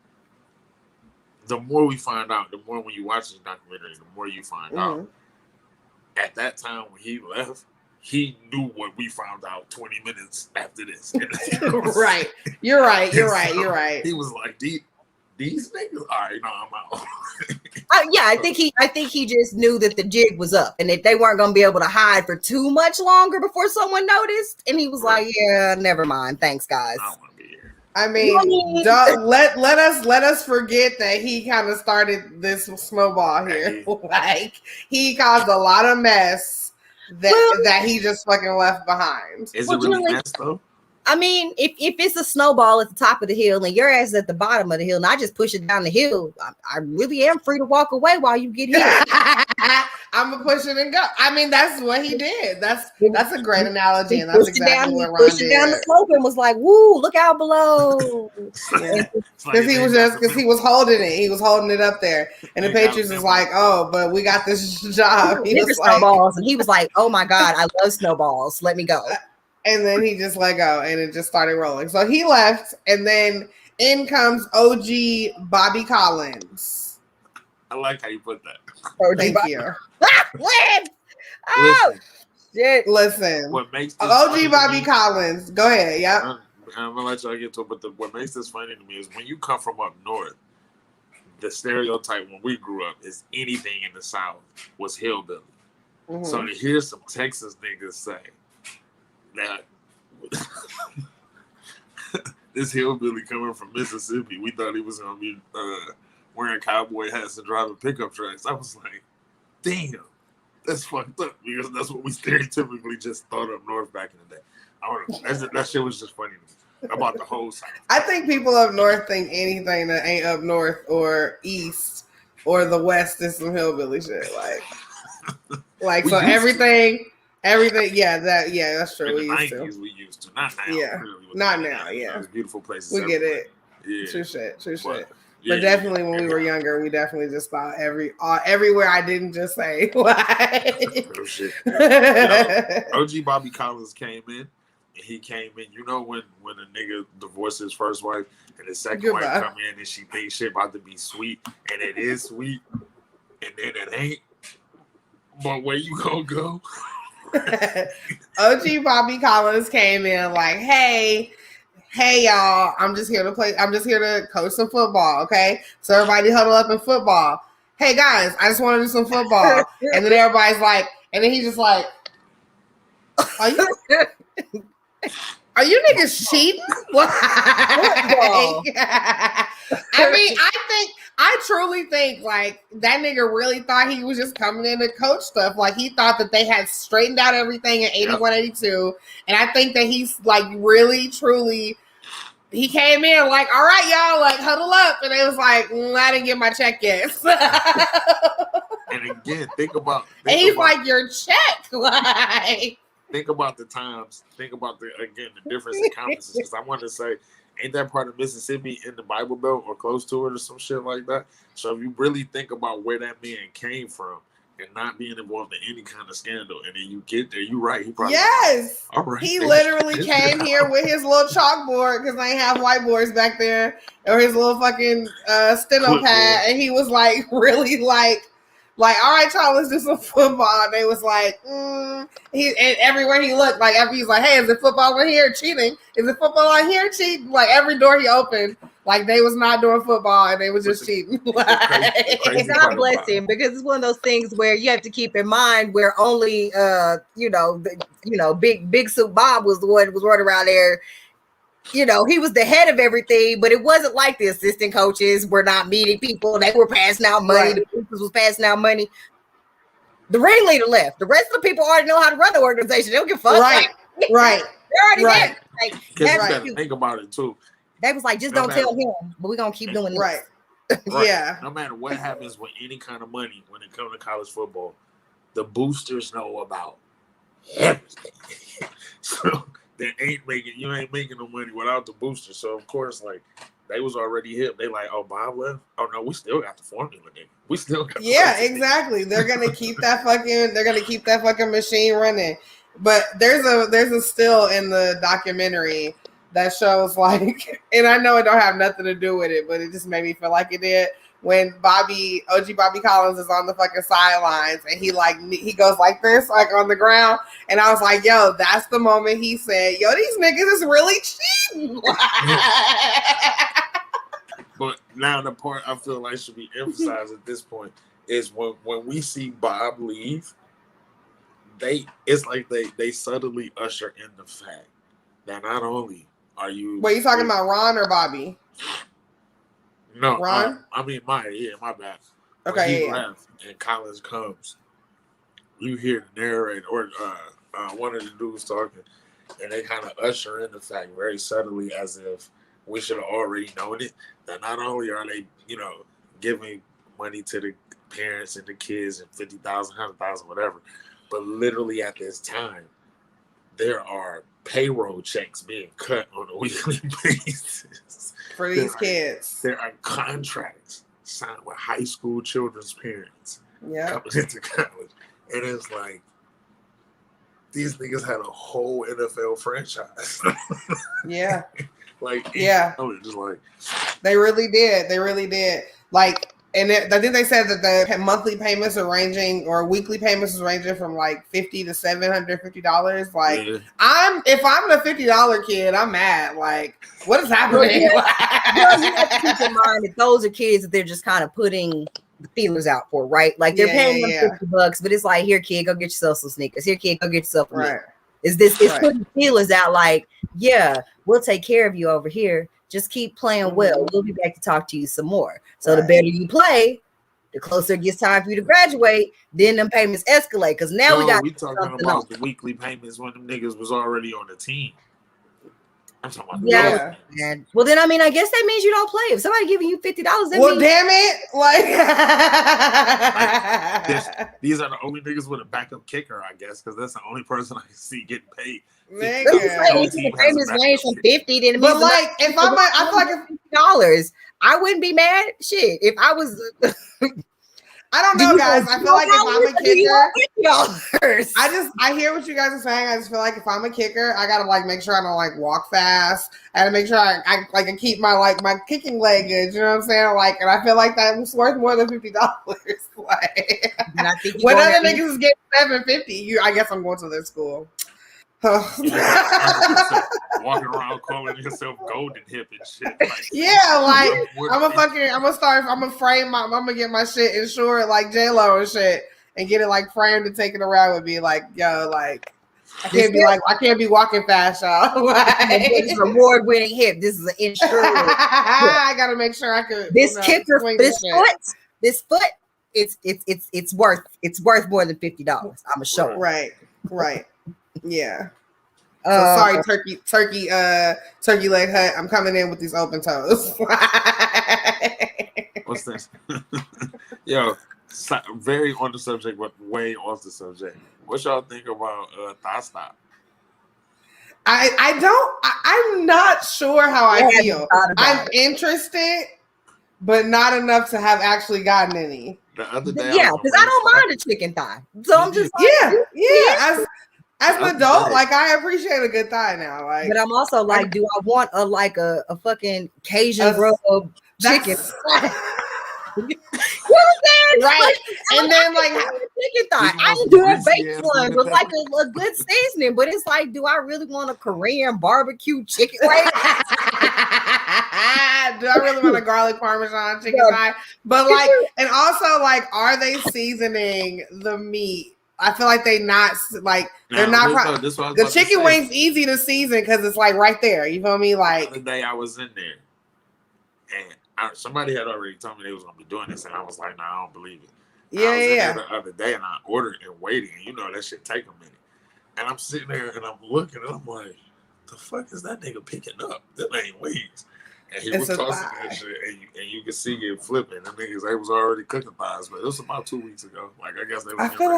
the more we find out, the more when you watch this documentary, the more you find out. At that time when he left, he knew what we found out 20 minutes after this. Right. You're right. He was like, these niggas, all right, no, I'm out. I think he just knew that the jig was up and that they weren't going to be able to hide for too much longer before someone noticed. And he was like, yeah, never mind. Thanks, guys. I don't want to be here. I mean, let us forget that he kind of started this snowball here. Like he caused a lot of mess that he just fucking left behind. Is it really mess though? I mean, if it's a snowball at the top of the hill and your ass is at the bottom of the hill, and I just push it down the hill, I really am free to walk away while you get here. I'm gonna push it and go. I mean, that's what he did. That's a great analogy, and that's exactly what Ron pushed it down the slope and was like, "Woo, look out below!" Because he was holding it. He was holding it up there, and the Patriots was like, "Oh, but we got this job." He was snowballs, and he was like, "Oh my god, I love snowballs. Let me go." And then he just let go, and it just started rolling. So he left, and then in comes OG Bobby Collins. I like how you put that. Thank you. Oh, shit. Listen. What makes this OG Bobby Collins. Go ahead. Yeah. I'm gonna let y'all get to it, but what makes this funny to me is when you come from up north, the stereotype when we grew up is anything in the South was hillbilly. Mm-hmm. So to hear some Texas niggas say that this hillbilly coming from Mississippi, we thought he was gonna be wearing cowboy hats and driving pickup trucks. I was like, damn, that's fucked up because that's what we stereotypically just thought up north back in the day. I don't know. That shit was just funny to me about the whole South. I think people up north think anything that ain't up north or east or the west is some hillbilly shit. Like Like, so everything, yeah, that's true. In We the used to. 90s, we used to. Not now. Yeah. Not now, yeah. There's beautiful places. We get everywhere. it. Yeah. True shit. Yeah, But definitely when we were younger, we definitely just thought everywhere I didn't just say. Like, Oh, shit. Yo, OG Bobby Collins came in, and he came in. You know when a nigga divorced his first wife and his second wife come in and she thinks shit about to be sweet, and it is sweet, and then it ain't. But where you gonna go? OG Bobby Collins came in like, hey y'all, I'm just here to coach some football, okay? So everybody huddle up in football. Hey guys, I just want to do some football. And then everybody's like, and then he's just like, are you niggas cheating? I truly think like that nigga really thought he was just coming in to coach stuff. Like he thought that they had straightened out everything in 81, 82. And I think that he's like really, truly, he came in like, all right, y'all, like huddle up. And it was like, I didn't get my check yet. And again, think about like, your check. Like, think about the times. Think about the difference in conferences. Because I want to say, ain't that part of Mississippi in the Bible Belt or close to it or some shit like that? So if you really think about where that man came from and not being involved in any kind of scandal, and then you get there, you're right. He probably all right. He literally came here with his little chalkboard because they ain't have whiteboards back there, or his little fucking steno pad, and he was like really like, all right, y'all, let's do some football. And they was like, and everywhere he looked, like he's like, hey, is it football in here? Cheating? Is it football on here? Cheating? Like every door he opened, like they was not doing football and they was just cheating. God bless him, because it's one of those things where you have to keep in mind where only Big Soup Bob was the one who was running around there. You know, he was the head of everything, but it wasn't like the assistant coaches were not meeting people. They were passing out money. Right. The coaches was passing out money. The ringleader left. The rest of the people already know how to run the organization. They don't give a fuck. Right. They're already there. Like, you think about it too. They was like, just don't tell him, but we're going to keep doing this. Right. Yeah. No matter what happens with any kind of money when it comes to college football, the boosters know about everything. So you ain't making no money without the booster. So of course, like they was already hip. They like, oh, Bob left. Oh no, we still got the formula, nigga. We still got. Yeah, exactly. They're gonna keep that fucking machine running. But there's a still in the documentary that shows like, and I know it don't have nothing to do with it, but it just made me feel like it did. When OG Bobby Collins is on the fucking sidelines and he goes like this, like on the ground. And I was like, yo, that's the moment he said, yo, these niggas is really cheating. But now the part I feel like should be emphasized at this point is when we see Bob leave, it's like they subtly usher in the fact that not only are you... Wait, you talking about Ron or Bobby? No, Ron? I mean Maya. Yeah, my bad. Okay, when he left and Collins comes, you hear the narrator or one of the dudes talking, and they kind of usher in the fact very subtly, as if we should have already known it. That not only are they, giving money to the parents and the kids and 50,000, 100,000, whatever, but literally at this time, there are payroll checks being cut on a weekly basis. For these kids. There are contracts signed with high school children's parents coming into college. And it's like, these niggas had a whole NFL franchise. Yeah. Just like. They really did. Like, and I think they said that the monthly payments are ranging, or weekly payments is ranging from like $50 to $750. Like, if I'm a $50 kid, I'm mad. Like, what is happening? You have to keep in mind that those are kids that they're just kind of putting the feelers out for, right? Like they're paying them $50, but it's like, here, kid, go get yourself some sneakers. Here, kid, go get yourself a meal. It's putting feelers out like, yeah, we'll take care of you over here. Just keep playing well. We'll be back to talk to you some more. So the better you play, the closer it gets time for you to graduate, then them payments escalate. Because now we talking about the weekly payments when them niggas was already on the team. I'm talking about yeah. Man. Well, then I mean, I guess that means you don't play. If somebody giving you $50, well, damn it! Like, these are the only niggas with a backup kicker, I guess, because that's the only person I can see getting paid. Nigga. If the payments range from 50, then it means but like, if I feel like $50, I wouldn't be mad. Shit, if I was. I don't know, guys. I feel like if I'm a kicker, I hear what you guys are saying. I just feel like if I'm a kicker, I gotta like make sure I don't like walk fast. I gotta make sure I keep my kicking leg good. You know what I'm saying? Like, and I feel like that was worth more than $50. Like, when other niggas is getting $750, I guess I'm going to their school. Walking around calling yourself golden hip and shit. Like, yeah, like I'm gonna get my shit insured like J-Lo and shit and get it like framed and take it around with me. Like, yo, like I can't be walking fast, y'all. Like, this is award-winning hip. This is an insured. I gotta make sure I could kicker, this foot, it's worth more than $50. I'm sure. Right. Yeah. So sorry, turkey leg hut. I'm coming in with these open toes. What's this? Yo, very on the subject, but way off the subject. What y'all think about thigh stop? I'm not sure how I feel. I'm interested, but not enough to have actually gotten any. The other day, because I don't mind a chicken thigh. So I'm just As an adult, like I appreciate a good thigh now. Like, but I'm also like, do I want a fucking Cajun rub chicken? You know what I'm saying? Right. Like, and then like chicken thigh. I ain't doing baked one with like a good seasoning, but it's like, do I really want a Korean barbecue chicken? Right? Do I really want a garlic parmesan chicken thigh? But like, and also like, are they seasoning the meat? I feel like they're not. The chicken wings easy to season because it's like right there. You feel me? Like the day I was in there, and somebody had already told me they was gonna be doing this, and I was like, "No, I don't believe it." Yeah, I was in there the other day, and I ordered and waiting, and you know that shit take a minute. And I'm sitting there and I'm looking, and I'm like, "The fuck is that nigga picking up? That ain't wings." And he was tossing that shit, and you can see it flipping. The niggas, they was already cooking thighs, but it was about 2 weeks ago. Like, I guess they was. I feel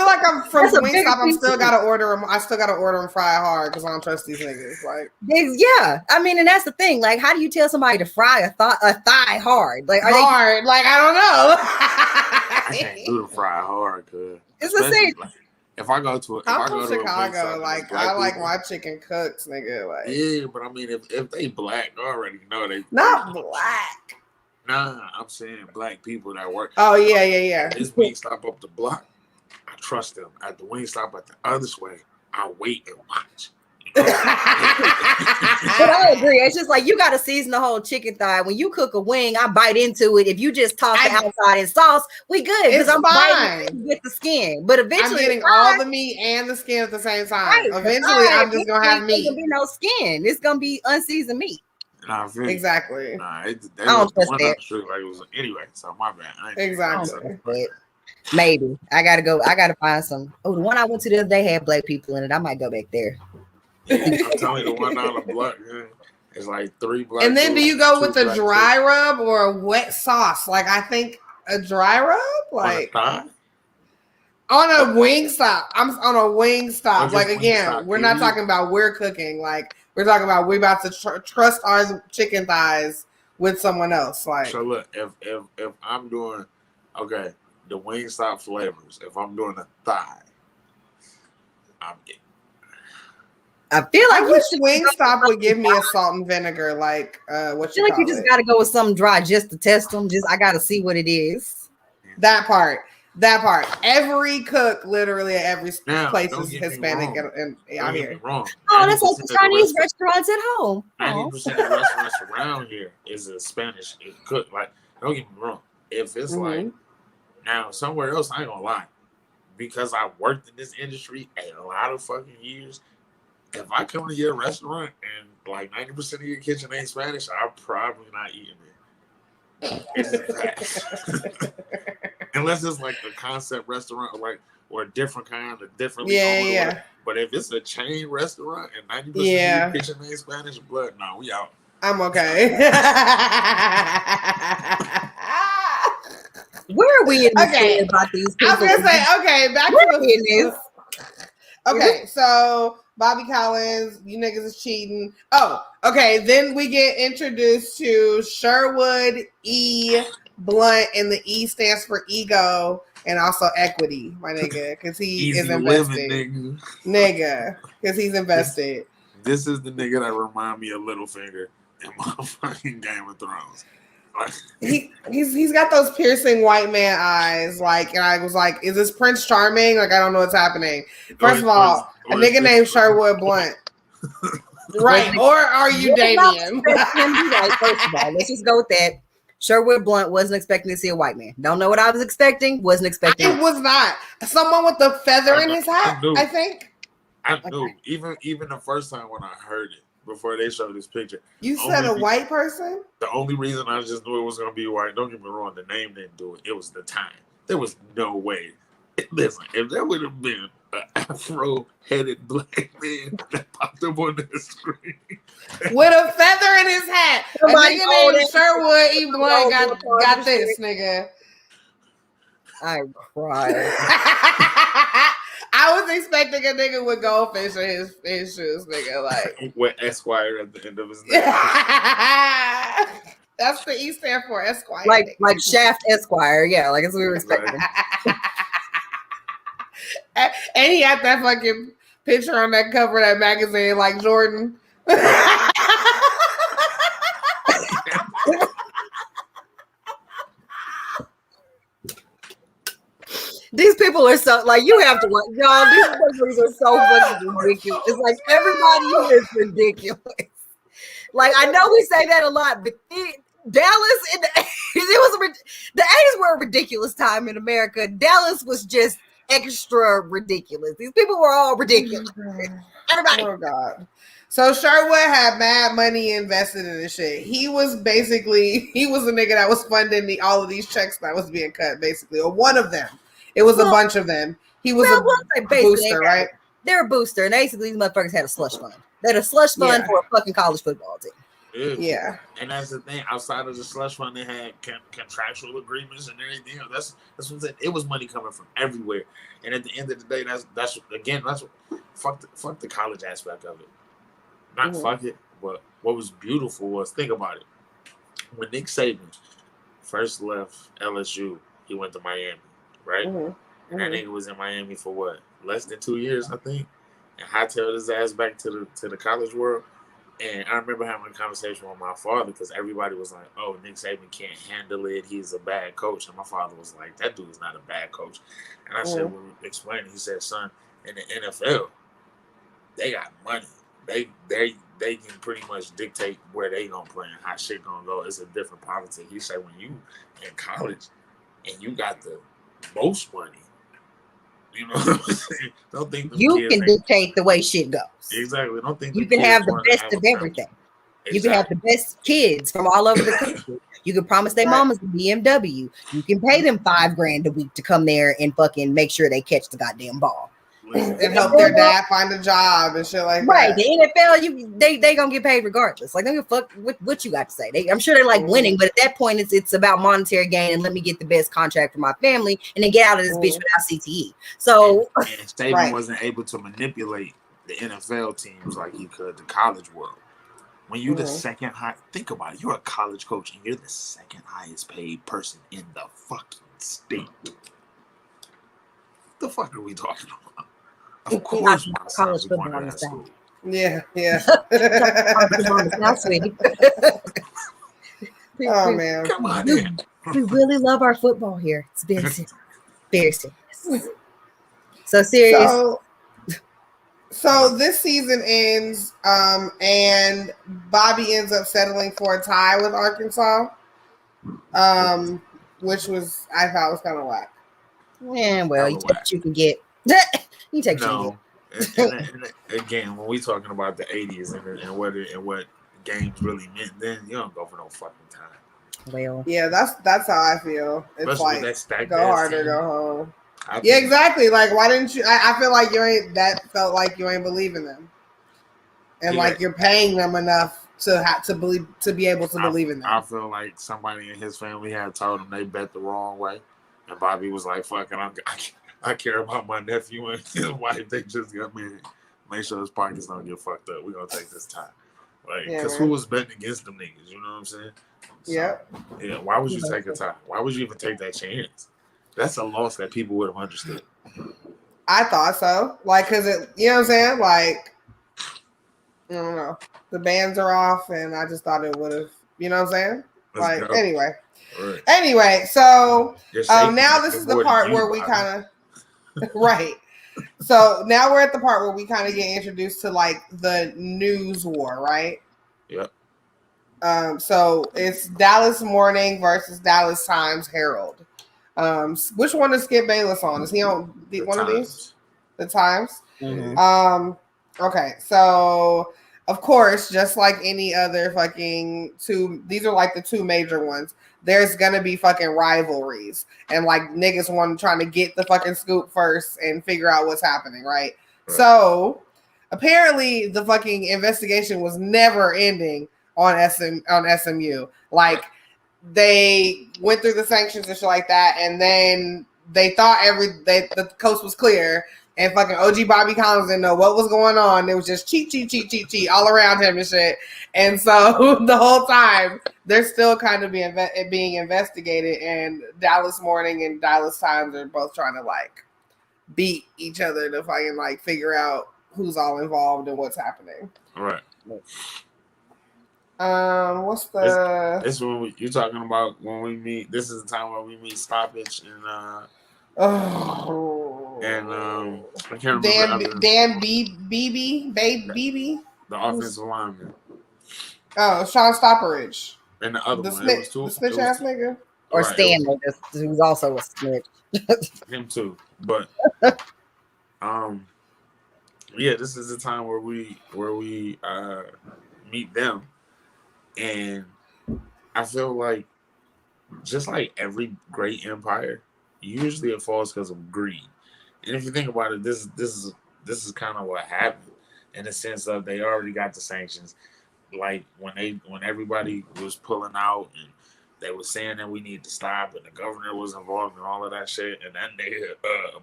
like I'm from Wingstop. I still gotta order them. I still gotta order them fried hard because I don't trust these niggas. Like, yeah, I mean, and that's the thing. Like, how do you tell somebody to fry a thigh hard? Like, hard? Like, I don't know. I can't do the fried hard, cause it's the same. Like, if I go to I'm from Chicago, like I like my chicken cooks, nigga. Like, yeah, but I mean, if they black, I already know they not black. Nah, I'm saying black people that work. Oh yeah. This Wingstop up the block, I trust them. At the Wingstop at the other way, I wait and watch. But I agree. It's just like you got to season the whole chicken thigh. When you cook a wing, I bite into it. If you just toss the outside in sauce, we good because I'm biting with the skin. But eventually, I'm getting all the meat and the skin at the same time. Right, eventually, I'm just gonna have meat. There's gonna be no skin. It's gonna be unseasoned meat. Nah, exactly. Nah, I don't trust that. Like it was, anyway, so my bad. Exactly. Maybe I gotta go. I gotta find some. Oh, the one I went to the other day had black people in it. I might go back there. Yeah, I'm telling you, the one down the block, it's like 3 black. And then do you go with a dry rub or a wet sauce? Like I think a dry rub, like on a Wingstop. I'm on a Wingstop. Like again, we're not talking about we're cooking. Like we're talking about we're about to trust our chicken thighs with someone else. Like so, look, if I'm doing the Wingstop flavors, if I'm doing a thigh, I feel like I wish Wingstop would give me a salt and vinegar. Like what I feel like you just got to go with something dry just to test them. I got to see what it is. That part. Every cook, literally at every place is Hispanic and out here. Wrong. Oh, that's like the Chinese restaurants at home. 90% of restaurants around here is a Spanish cook. Like, don't get me wrong. If it's like now somewhere else, I ain't gonna lie, because I worked in this industry a lot of fucking years. If I come to your restaurant and like 90% of your kitchen ain't Spanish, I'm probably not eating it. Unless it's like a concept restaurant, like or a different kind of different. Yeah. But if it's a chain restaurant and 90% of the kitchen ain't Spanish blood, no, we out. I'm okay. Where are we in this story about these people? I was gonna say, okay, back to the okay, so Bobby Collins, you niggas is cheating. Oh, okay. Then we get introduced to Sherwood E. Blunt, and the E stands for ego and also equity, my nigga, because he is invested. Living, nigga, because he's invested. This is the nigga that remind me of Littlefinger in motherfucking Game of Thrones. He's got those piercing white man eyes, like, and I was like, is this Prince Charming? Like, I don't know what's happening. First of all, a nigga named Sherwood Blunt. Right. Or are you Damien? First of all, let's just go with that. Sherwood Blunt wasn't expecting to see a white man. Don't know what I was expecting. Wasn't expecting. It was not. Someone with a feather in his hat, I think. I knew. Even the first time when I heard it, before they showed this picture. You said a white person? The only reason I just knew it was going to be white, don't get me wrong, the name didn't do it. It was the time. There was no way. Listen, if there would have been an afro-headed black man that popped up on the screen. With a feather in his hat. A nigga named Sherwood E. Blunt got this, nigga. I cried. I was expecting a nigga with goldfish in his shoes, nigga. Like with Esquire at the end of his name. That's the E stand for Esquire. Like Shaft Esquire, yeah, like that's what we were expecting. And he had that fucking picture on that cover of that magazine, like Jordan. These people are so like you have to watch, y'all. These countries are so fucking ridiculous. It's like everybody here is ridiculous. Like I know we say that a lot, but Dallas in the 80s were a ridiculous time in America. Dallas was just extra ridiculous. These people were all ridiculous. Everybody. Oh God. So Sherwood had mad money invested in this shit. He was a nigga that was funding all of these checks that was being cut, basically, or one of them. It was a bunch of them. He was a booster, right? They're a booster, and basically these motherfuckers had a slush fund. They had a slush fund for a fucking college football team. Yeah. And that's the thing. Outside of the slush fund, they had contractual agreements and everything. That's what I'm saying. It was money coming from everywhere. And at the end of the day, that's fuck the college aspect of it. Not fuck it, but what was beautiful was, think about it. When Nick Saban first left LSU, he went to Miami, right? And that nigga was in Miami for what? Less than 2 years, I think. And hightailed his ass back to the college world. And I remember having a conversation with my father because everybody was like, oh, Nick Saban can't handle it. He's a bad coach. And my father was like, that dude is not a bad coach. And I said, well, explain it. He said, son, in the NFL, they got money. They can pretty much dictate where they gonna play and how shit gonna go. It's a different politics. He said when you in college and you got the most money, you know what I'm saying? Don't think you can dictate the way shit goes. Exactly. Don't think you can have the best of everything. Exactly. You can have the best kids from all over the country. You can promise their mamas a BMW. You can pay them $5,000 a week to come there and fucking make sure they catch the goddamn ball. And help their dad find a job and shit like that. Right. The NFL, they gonna get paid regardless. Like, they don't give a fuck what you got to say. I'm sure they like winning, but at that point, it's about monetary gain and let me get the best contract for my family and then get out of this bitch without CTE. So, and Saban wasn't able to manipulate the NFL teams like he could the college world. When you're the second high, think about it. You're a college coach and you're the second highest paid person in the fucking state. What the fuck are we talking about? Of course, college football on the side. Yeah. Oh man, come on, man. We really love our football here. It's very serious. Very serious. So serious. So this season ends, and Bobby ends up settling for a tie with Arkansas, which was I thought was kind of whack. Yeah, well, you take what you can get. You take no. And again, when we talking about the 80s and what games really meant, then you don't go for no fucking time. Well, yeah, that's how I feel. It's especially like go harder, go home. Yeah, exactly. Like, why didn't you? I feel like you ain't. That felt like you ain't believing them, and like you're paying them enough to have to believe to be able to believe in them. I feel like somebody in his family had told him they bet the wrong way, and Bobby was like, "Fuck it, I care about my nephew and his wife. They just got married. Make sure his pockets don't get fucked up. We're gonna take this time." Like, because who was betting against them niggas? You know what I'm saying? So, yeah. Why would you take a tie? Why would you even take that chance? That's a loss that people would have understood. I thought so. Like, cause it, you know what I'm saying? Like, I don't know. The bands are off, and I just thought it would have. You know what I'm saying? Like, anyway. Right. Anyway, so now this is the part where we kind of right. So now we're at the part where we kind of get introduced to like the news war, right? Yep. So it's Dallas Morning versus Dallas Times Herald. Which one is Skip Bayless on? Is he on one of these? The Times. Mm-hmm. Okay, so of course, just like any other fucking these are like the two major ones. There's gonna be fucking rivalries and like niggas trying to get the fucking scoop first and figure out what's happening, right? So apparently the fucking investigation was never ending on SMU. Like they went through the sanctions and shit like that, and then they thought the coast was clear. And fucking OG Bobby Collins didn't know what was going on. It was just cheat all around him and shit. And so the whole time they're still kind of being investigated. And Dallas Morning and Dallas Times are both trying to like beat each other to fucking like figure out who's all involved and what's happening. All right. What's the? This when you're talking about when we meet. This is the time where we meet Stoppage and. And I can't remember. Dan Beebe. The offensive lineman. Oh, Sean Stopperidge. And the other one. The snitch ass nigga. Or Stanley, who's also a snitch. Him too. But yeah, this is the time where we meet them. And I feel like just like every great empire, usually it falls because of greed. And if you think about it, this is kind of what happened in the sense of they already got the sanctions. Like when everybody was pulling out and they were saying that we need to stop, and the governor was involved in all of that shit, and then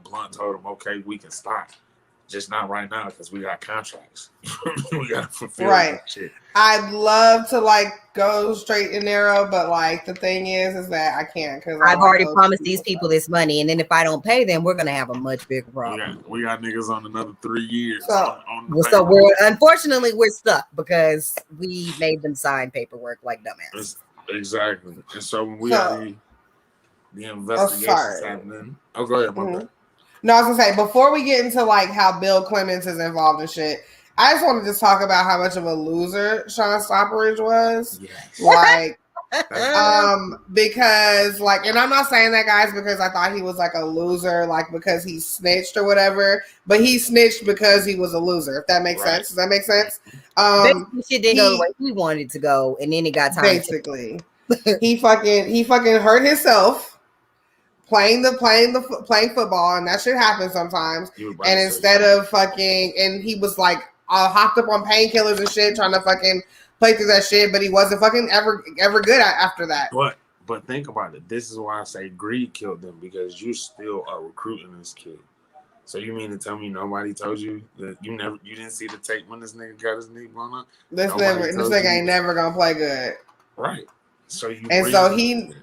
Blunt told them, okay, we can stop. Just not right now because we got contracts. We got to fulfill that shit. I'd love to like go straight and narrow, but like the thing is that I can't because I've already promised these people this money, and then if I don't pay them, we're gonna have a much bigger problem. We got niggas on another 3 years. So we're unfortunately we're stuck because we made them sign paperwork like dumbass. Exactly. And so when we had the investigations happening. Oh, go ahead, my bad. No, I was gonna say before we get into like how Bill Clements is involved in shit, I just want to just talk about how much of a loser Sean Stopperidge was. Yes. Like, because like, and I'm not saying that, guys, because I thought he was like a loser, like because he snitched or whatever. But he snitched because he was a loser. If that makes sense, does that make sense? Shit didn't go the way he wanted to go, and then it got time. Basically, he fucking hurt himself. Playing football, and that shit happens sometimes. And instead of fucking, and he was like hopped up on painkillers and shit, trying to fucking play through that shit, but he wasn't fucking ever good after that. But think about it. This is why I say greed killed them, because you still are recruiting this kid. So you mean to tell me nobody told you that you didn't see the tape when this nigga got his knee blown up? This nigga ain't never gonna play good. Right. So he.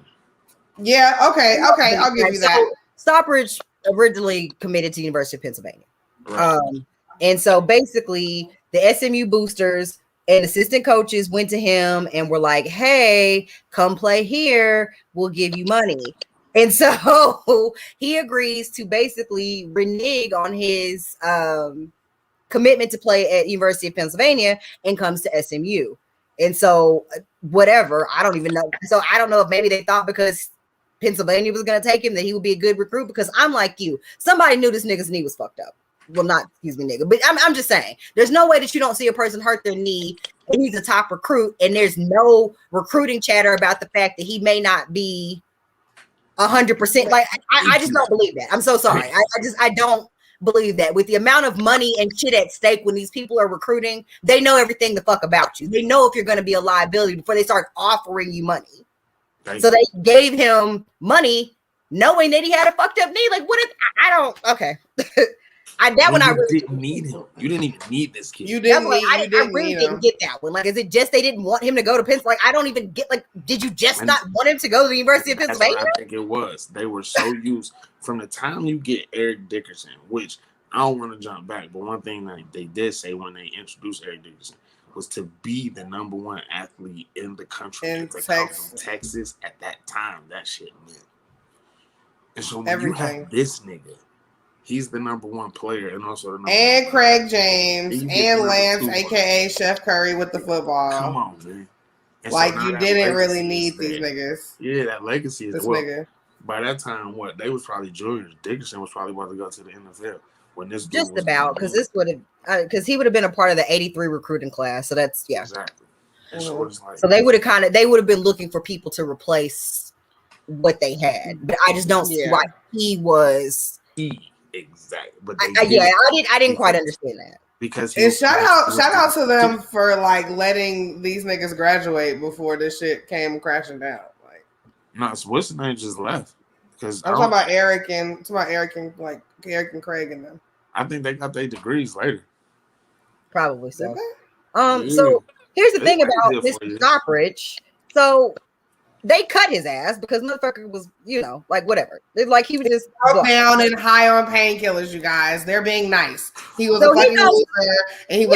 Yeah, okay, I'll give you that. Stoppridge originally committed to University of Pennsylvania. Right. And so basically the SMU boosters and assistant coaches went to him and were like, hey, come play here, we'll give you money. And so he agrees to basically renege on his commitment to play at University of Pennsylvania and comes to SMU. And so whatever, I don't even know. So I don't know if maybe they thought because Pennsylvania was going to take him that he would be a good recruit, because I'm like you. Somebody knew this nigga's knee was fucked up. Well, not, excuse me, nigga, but I'm just saying there's no way that you don't see a person hurt their knee and he's a top recruit and there's no recruiting chatter about the fact that he may not be 100%. Like I just don't believe that. I'm so sorry. I don't believe that. With the amount of money and shit at stake when these people are recruiting, they know everything the fuck about you. They know if you're going to be a liability before they start offering you money. So they gave him money knowing that he had a fucked up knee. Like, what if I don't? Okay. I really didn't need him. You didn't even need this kid. You didn't. I really didn't get that one. Like, is it just they didn't want him to go to Pennsylvania? Like, I don't even get. Like, did you just not want him to go to the University of Pennsylvania? That's what I think it was. They were so used from the time you get Eric Dickerson, which I don't want to jump back, but one thing that they did say when they introduced Eric Dickerson was to be the number one athlete in the country. In to come from Texas at that time, that shit meant. And so when you have this nigga. He's the number one player and also the number and one Craig James and Lance, aka Chef Curry with the football. Come on, man. And like so you didn't really need these niggas. Yeah, that legacy is this well. Nigga. By that time, they was probably juniors. Dickerson was probably about to go to the NFL when this just about because this would have because he would have been a part of the '83 recruiting class. So that's exactly. And so it's like, so they would have been looking for people to replace what they had, but I just don't see why he was. Exactly, but I didn't quite understand that because shout out to them for like letting these niggas graduate before this shit came crashing down. Like, no, so what's the name just left? Because I'm talking about Eric and like Eric and Craig and them. I think they got their degrees later. Probably so. So here's the thing about Mr. Stockbridge. So they cut his ass because motherfucker was, like whatever. Like he was just down and high on painkillers, you guys. They're being nice. He was a fucking loser and he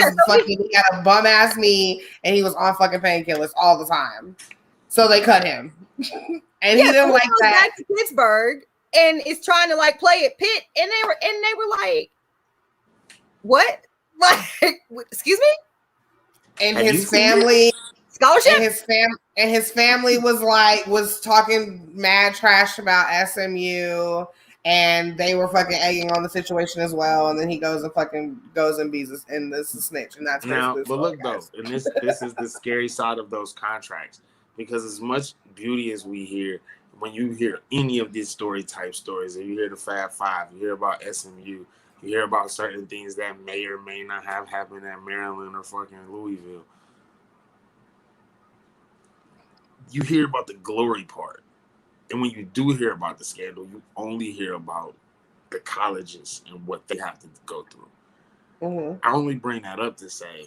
had a bum ass knee and he was on fucking painkillers all the time. So they cut him. And he didn't like that. Back to Pittsburgh and is trying to like play at Pitt and they were like, what? Like, excuse me? And his family scholarship and his family was talking mad trash about SMU and they were fucking egging on the situation as well. And then he goes and bees us and this is snitch. And that's now, but look though, and this is the scary side of those contracts because as much beauty as we hear when you hear any of these stories, if you hear the Fab Five, you hear about SMU, you hear about certain things that may or may not have happened at Maryland or fucking Louisville. You hear about the glory part. And when you do hear about the scandal, you only hear about the colleges and what they have to go through. Mm-hmm. I only bring that up to say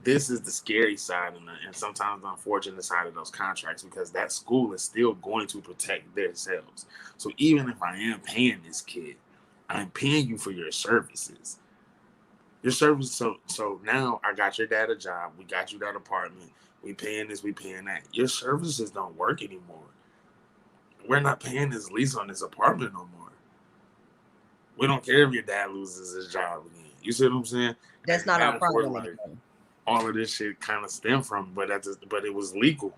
this is the scary side and sometimes the unfortunate side of those contracts because that school is still going to protect themselves. So even if I am paying this kid, I'm paying you for your services. Your service. So now I got your dad a job. We got you that apartment. We paying this, we paying that. Your services don't work anymore. We're not paying this lease on this apartment no more. We don't care if your dad loses his job again. You see what I'm saying? That's not our problem. Like, all of this shit kind of stemmed from, but it was legal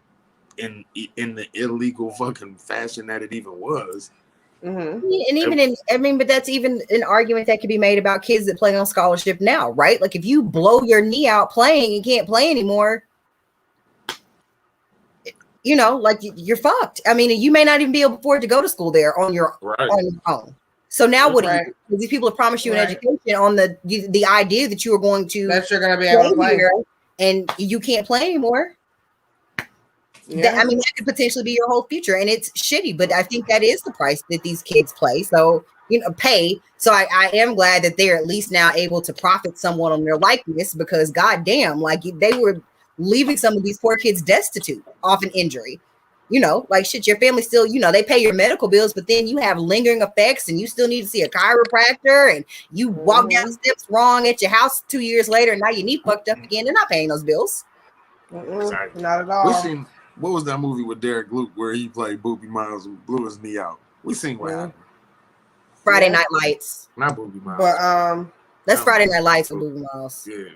in the illegal fucking fashion that it even was. Mm-hmm. And even but that's even an argument that could be made about kids that play on scholarship now, right? Like if you blow your knee out playing and can't play anymore, like you're fucked. I mean, you may not even be able to afford to go to school there on your own. So now what do you do? Because these people have promised you an education on the idea that you are going to that you're going to be able to play and you can't play anymore. Yeah. That could potentially be your whole future and it's shitty, but I think that is the price that these kids play. So, pay. So I am glad that they're at least now able to profit somewhat on their likeness because goddamn, like they were leaving some of these poor kids destitute off an injury. Like shit, your family still, they pay your medical bills, but then you have lingering effects and you still need to see a chiropractor and you walk down the steps wrong at your house 2 years later and now your knee fucked up again. They're not paying those bills. Exactly. Not at all. What was that movie with Derek Luke where he played Boopy Miles and blew his knee out? We seen what happened. Friday Night Lights. Not Boopy Miles. But that's Friday Night Lights with Boopy Miles. Yeah.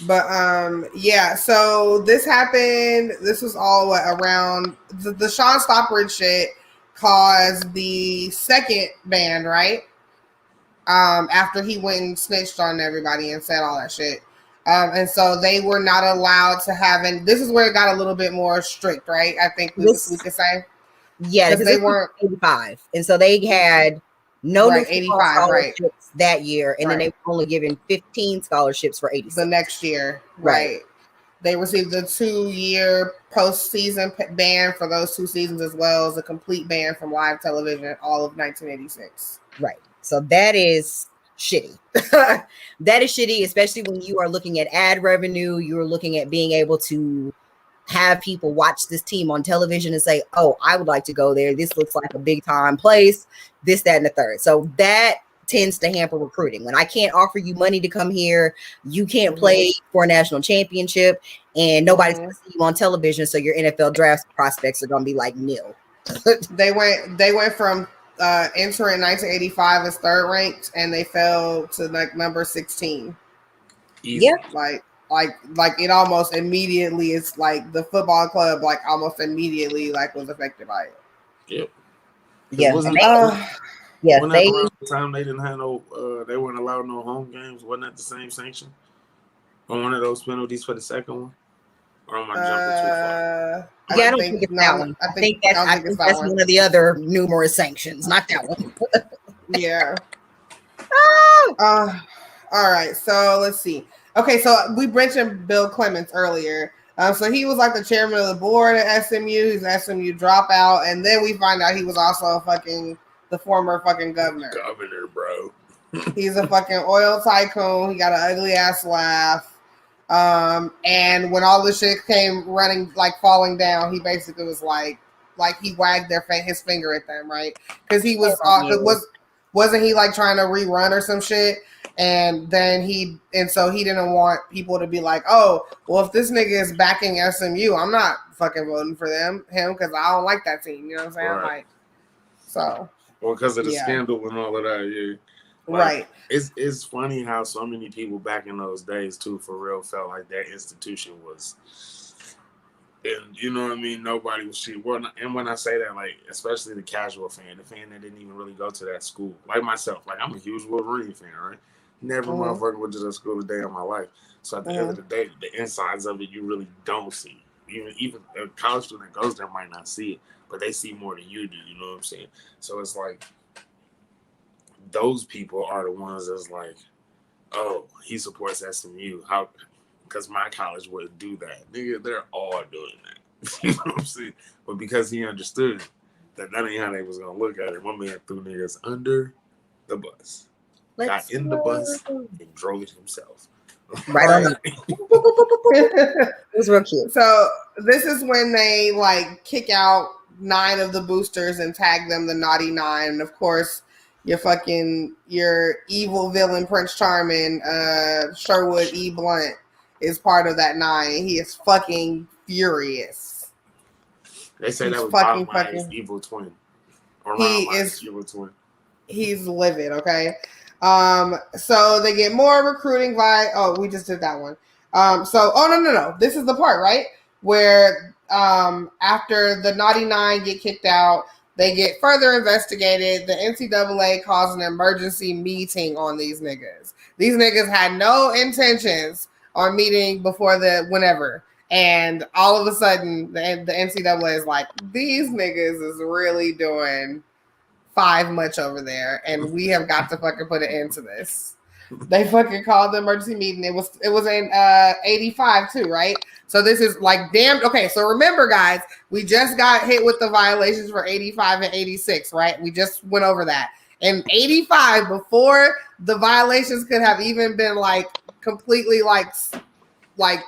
But so this happened. This was all around the Sean Stockbridge shit caused the second ban, right? After he went and snitched on everybody and said all that shit. And so they were not allowed to have, and this is where it got a little bit more strict, right? I think we could say. Yeah, because they weren't 85, and so they had no right, new 85, scholarships right. that year, and then Right. they were only given 15 scholarships for 86. The next year, Right. right. They received a 2-year postseason ban for those 2 seasons, as well as a complete ban from live television all of 1986. Right. So that is shitty. That is shitty, especially when you are looking at ad revenue. You're looking at being able to have people watch this team on television and say, oh, I would like to go there. This looks like a big time place, this, that, and the third. So that tends to hamper recruiting. When I can't offer you money to come here, you can't play for a national championship, and nobody's going to see you on television. So your NFL draft prospects are going to be like nil. They went from entering 1985 as 3rd ranked, and they fell to like number 16. Easy. Yeah. Like it almost immediately, it's like the football club like almost immediately like was affected by it. Yep. Yeah. Wasn't Yeah, that around the time they didn't have no they weren't allowed no home games? Wasn't that the same sanction? On one of those penalties for the second one? Or am I jumping too far? Yeah, I don't think it's that one. I think that's one of the other numerous sanctions, not that one. Yeah. All right. So let's see. Okay, so we mentioned Bill Clements earlier. So he was like the chairman of the board at SMU. He's an SMU dropout, and then we find out he was also the former fucking governor. Governor, bro. He's a fucking oil tycoon. He got an ugly ass laugh. And when all this shit came falling down, he basically was like he wagged his finger at them, right? Because he wasn't he like trying to rerun or some shit? And then so he didn't want people to be like, oh, well, if this nigga is backing SMU, I'm not fucking voting for him because I don't like that team. You know what I'm saying? Right. Like, so. Well, because of the scandal and all of that, yeah. Right. It's funny how so many people back in those days too, for real, felt like that institution was, and you know what I mean. Nobody was cheating. Well, and when I say that, like especially the casual fan, the fan that didn't even really go to that school, like myself. Like I'm a huge Wolverine fan, right? Never motherfucking went to that school a day of my life. So at the end of the day, the insides of it you really don't see. Even a college student that goes there might not see it, but they see more than you do. You know what I'm saying? So it's like, those people are the ones that's like, oh, he supports SMU. How? Because my college wouldn't do that. Nigga, they're all doing that. You know what I'm saying? But because he understood that ain't how they was going to look at it, my man threw niggas under the bus. Got in the bus and drove it himself. Right on. It was real cute. So this is when they like kick out 9 of the boosters and tag them the Naughty 9. And of course, your evil villain Prince Charming, Sherwood E. Blunt, is part of that 9. He is fucking furious. They say that was Bob Myers' evil twin. Or Ron Myers' evil twin. He's livid, okay? So they get more recruiting we just did that one. No. This is the part, right? Where after the Naughty 9 get kicked out, they get further investigated. The NCAA calls an emergency meeting on these niggas. These niggas had no intentions on meeting before whenever. And all of a sudden, the NCAA is like, these niggas is really doing 5 much over there, and we have got to fucking put an end to this. They fucking called the emergency meeting. It was in 85 too, right? So this is like damn. Okay, so remember, guys, we just got hit with the violations for 85 and 86, right? We just went over that. In 85, before the violations could have even been like completely like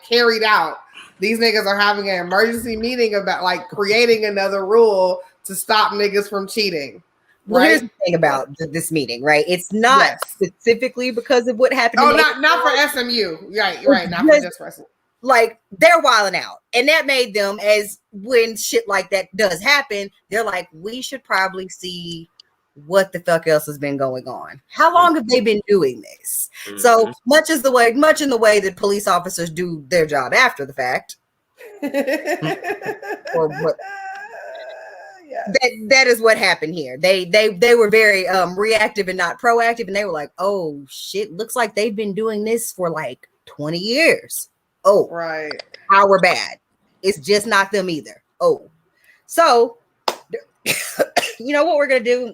carried out, these niggas are having an emergency meeting about like creating another rule to stop niggas from cheating. Well, here's the thing about this meeting, right? It's not specifically because of what happened. Oh, not for SMU. Right. Not for just for SMU. Like, they're wilding out. And that made them, as when shit like that does happen, they're like, we should probably see what the fuck else has been going on. How long have they been doing this? Mm-hmm. So much in the way that police officers do their job after the fact. Or what? That is what happened here. They were very reactive and not proactive, and they were like, oh shit, looks like they've been doing this for like 20 years. Oh, right. How we're bad. It's just not them either. Oh, so you know what we're gonna do?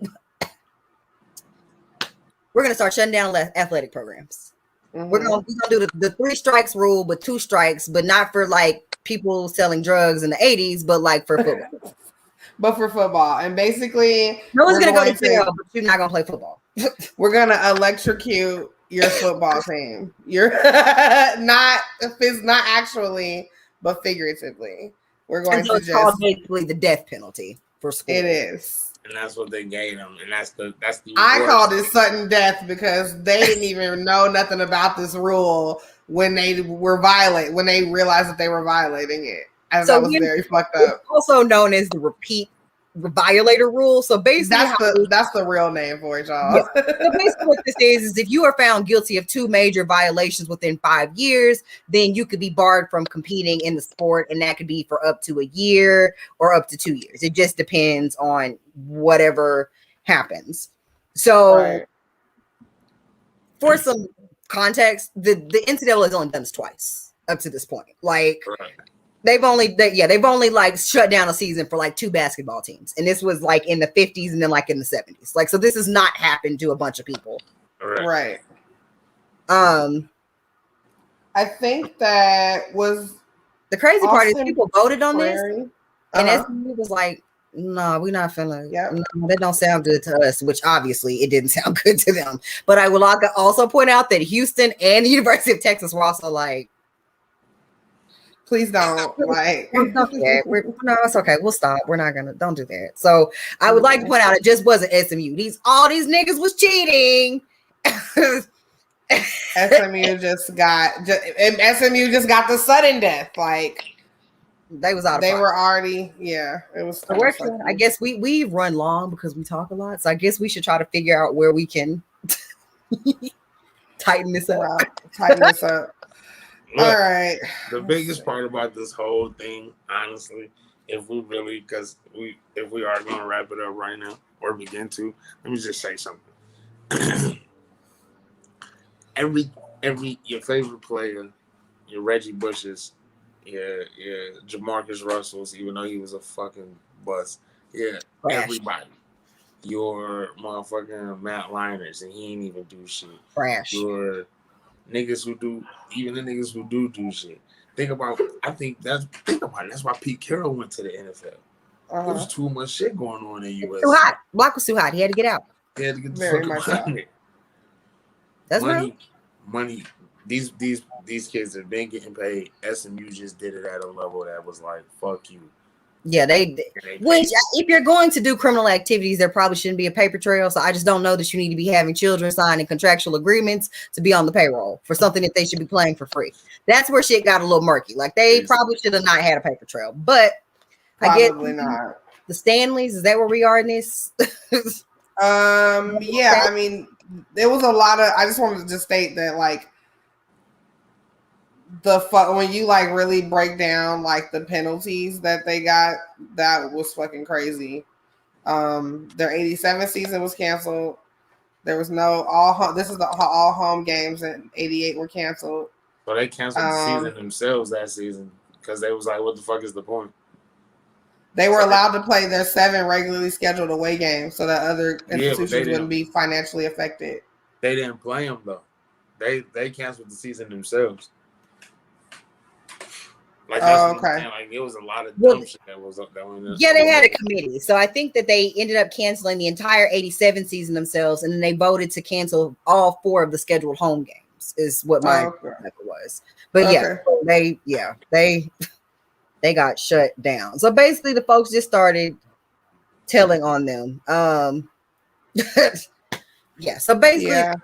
We're gonna start shutting down athletic programs. Mhm. We're gonna do the 3 strikes rule, but 2 strikes, but not for like people selling drugs in the 80s, but like for football. But for football, and basically, No one's gonna go to to- jail, but you're not gonna play football. we're gonna electrocute your football team. You're not actually, but figuratively. We're going And so to it's called just. basically the death penalty for school. It is. And that's what they gave them, and that's the I reward. called it sudden death because they didn't even know nothing about this rule when they realized that they were violating it. And So that was very fucked up. It's also known as the repeat violator rule. So basically, That's the real name for it, y'all. Yeah. So basically what this is if you are found guilty of 2 major violations within 5 years, then you could be barred from competing in the sport, and that could be for up to a year or up to 2 years. It just depends on whatever happens. So Right. for some context, the NCAA has only done this twice up to this point. Like Right. they've only like shut down a season for like 2 basketball teams, and this was like in the 50s and then like in the 70s. Like, so this has not happened to a bunch of people. Right. I think that was the crazy part is Austin people voted on this, Prairie. and Uh-huh. SMU was like, "No, we're not feeling. Yep. No, that don't sound good to us." Which obviously it didn't sound good to them. But I will also point out that Houston and the University of Texas were also like, Please don't like. "Okay, no, it's okay. We'll stop. We're not gonna. Don't do that." So I would like to point out it just wasn't SMU. All these niggas was cheating. SMU just got the sudden death. Like They was out. they of were already. Yeah, it was. So I guess we run long because we talk a lot. So I guess we should try to figure out where we can tighten this up. Tighten this up. Look, All right. the biggest part about this whole thing, honestly, if we are going to wrap it up right now or begin to, let me just say something. Your favorite player, your Reggie Bushes, your Jamarcus Russells, even though he was a fucking bust. Yeah, Crash. everybody. Your motherfucking Matt Liners, and he ain't even do shit. Crash. Your niggas who do, even the niggas who do shit. Think about it. That's why Pete Carroll went to the NFL. There was too much shit going on in US. Too hot. Block was too hot. He had to get out. He had to get the Very fucking much money. That's real. Money. These kids have been getting paid. SMU just did it at a level that was like, fuck you. Yeah, which if you're going to do criminal activities, there probably shouldn't be a paper trail. So I just don't know that you need to be having children signing contractual agreements to be on the payroll for something that they should be playing for free. That's where shit got a little murky. Like they probably should have not had a paper trail. But Probably I get not. the Stanleys. Is that where we are in this? Yeah, I mean, there was a lot of. I just wanted to just state that, like, when you like really break down like the penalties that they got, that was fucking crazy. Their 87 season was canceled. There was no this is the all home games, and 88 were canceled. So they canceled the season themselves that season because they was like, what the fuck is the point? They were allowed to play their 7 regularly scheduled away games so that other institutions wouldn't be financially affected. They didn't play them though. They canceled the season themselves. Like that's what I'm saying. Like it was a lot of dumb shit that was up that went. Yeah, they had a committee. So I think that they ended up canceling the entire 87 season themselves, and then they voted to cancel all 4 of the scheduled home games. Is what my was. But they got shut down. So basically, the folks just started telling on them. Yeah. So basically, the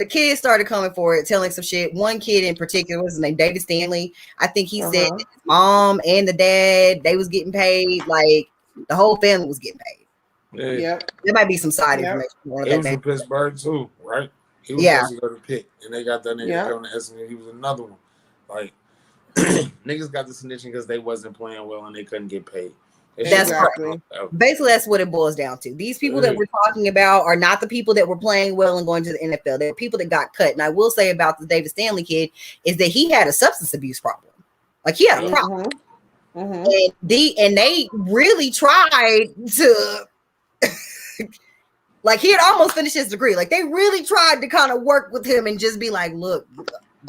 kids started coming forward, telling some shit. One kid in particular was his name, David Stanley. I think he said that his mom and the dad, they was getting paid. Like the whole family was getting paid. Yeah. Yep. There might be some side information. It was in Pittsburgh too, right? He was supposed to go to Pitt, and they got that nigga on the SMU. He was another one. Like niggas got the snitching because they wasn't playing well and they couldn't get paid. That's correct. Basically, that's what it boils down to. These people that we're talking about are not the people that were playing well and going to the NFL. They're people that got cut. And I will say about the David Stanley kid is that he had a substance abuse problem. Like he had a problem. And they really tried to like he had almost finished his degree. Like they really tried to kind of work with him and just be like, look,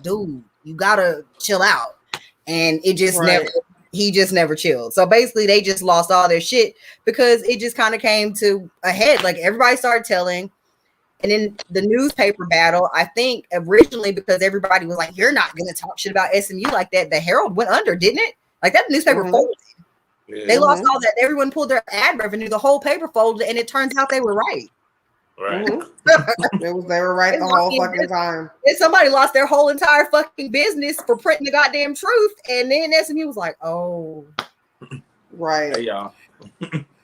dude, you gotta chill out. And it just he just never chilled. So basically they just lost all their shit because it just kind of came to a head. Like everybody started telling. And in the newspaper battle, I think originally because everybody was like, you're not going to talk shit about SMU like that. The Herald went under, didn't it? Like that newspaper folded. Yeah. They lost all that. Everyone pulled their ad revenue. The whole paper folded. And it turns out they were right. Right. They were right the whole fucking time. And somebody lost their whole entire fucking business for printing the goddamn truth. And then SMU was like, oh. Right. Hey, y'all.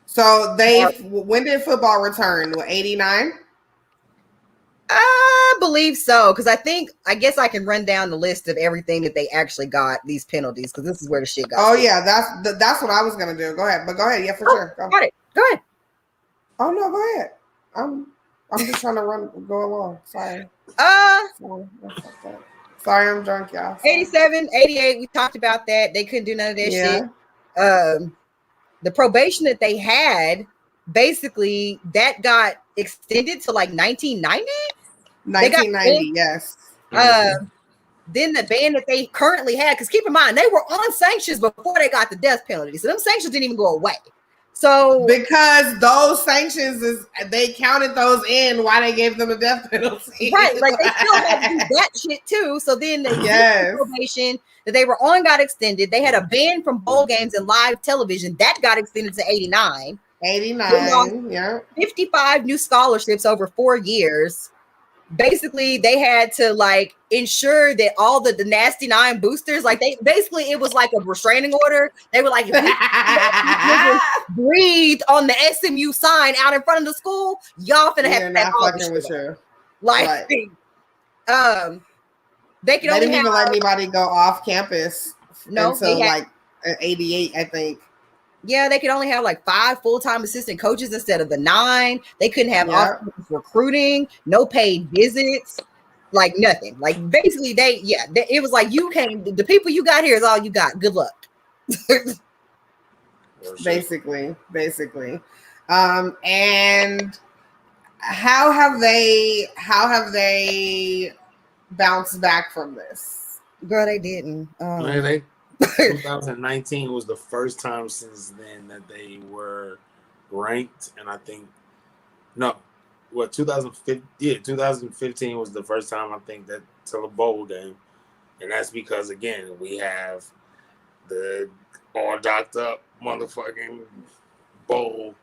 So when did football return? 89? I believe so, because I guess I can run down the list of everything that they actually got these penalties, because this is where the shit got. Oh yeah, that's what I was gonna do. Go ahead, yeah, for sure. Go ahead. Oh no, go ahead. I'm just trying to go along. Sorry. Sorry, I'm drunk, y'all. 87, 88, we talked about that. They couldn't do none of that shit. The probation that they had, basically, that got extended to like 1990. 1990, yes. Then the ban that they currently had, because keep in mind, they were on sanctions before they got the death penalty. So them sanctions didn't even go away. So because those sanctions they counted those in why they gave them a death penalty. Right. Like they still had to do that shit too. So then the probation that they were on got extended. They had a ban from bowl games and live television. That got extended to 89. 89, yeah. 55 new scholarships over 4 years. Basically, they had to like ensure that all the nasty 9 boosters, like they basically it was like a restraining order. They were like, if you breathe on the SMU sign out in front of the school, y'all finna have to not fucking with you. Like, they could they didn't even let anybody go off campus until like 88, I think. Yeah, they could only have like 5 full-time assistant coaches instead of the 9. They couldn't have off-campus recruiting, no paid visits, like nothing. Like basically, it was like you came. The people you got here is all you got. Good luck. basically, and how have they bounced back from this? Girl, they didn't. 2019 was the first time since then that they were ranked, and I think 2015. Yeah, 2015 was the first time I think that till a bowl game, and that's because again we have the all docked up motherfucking bowl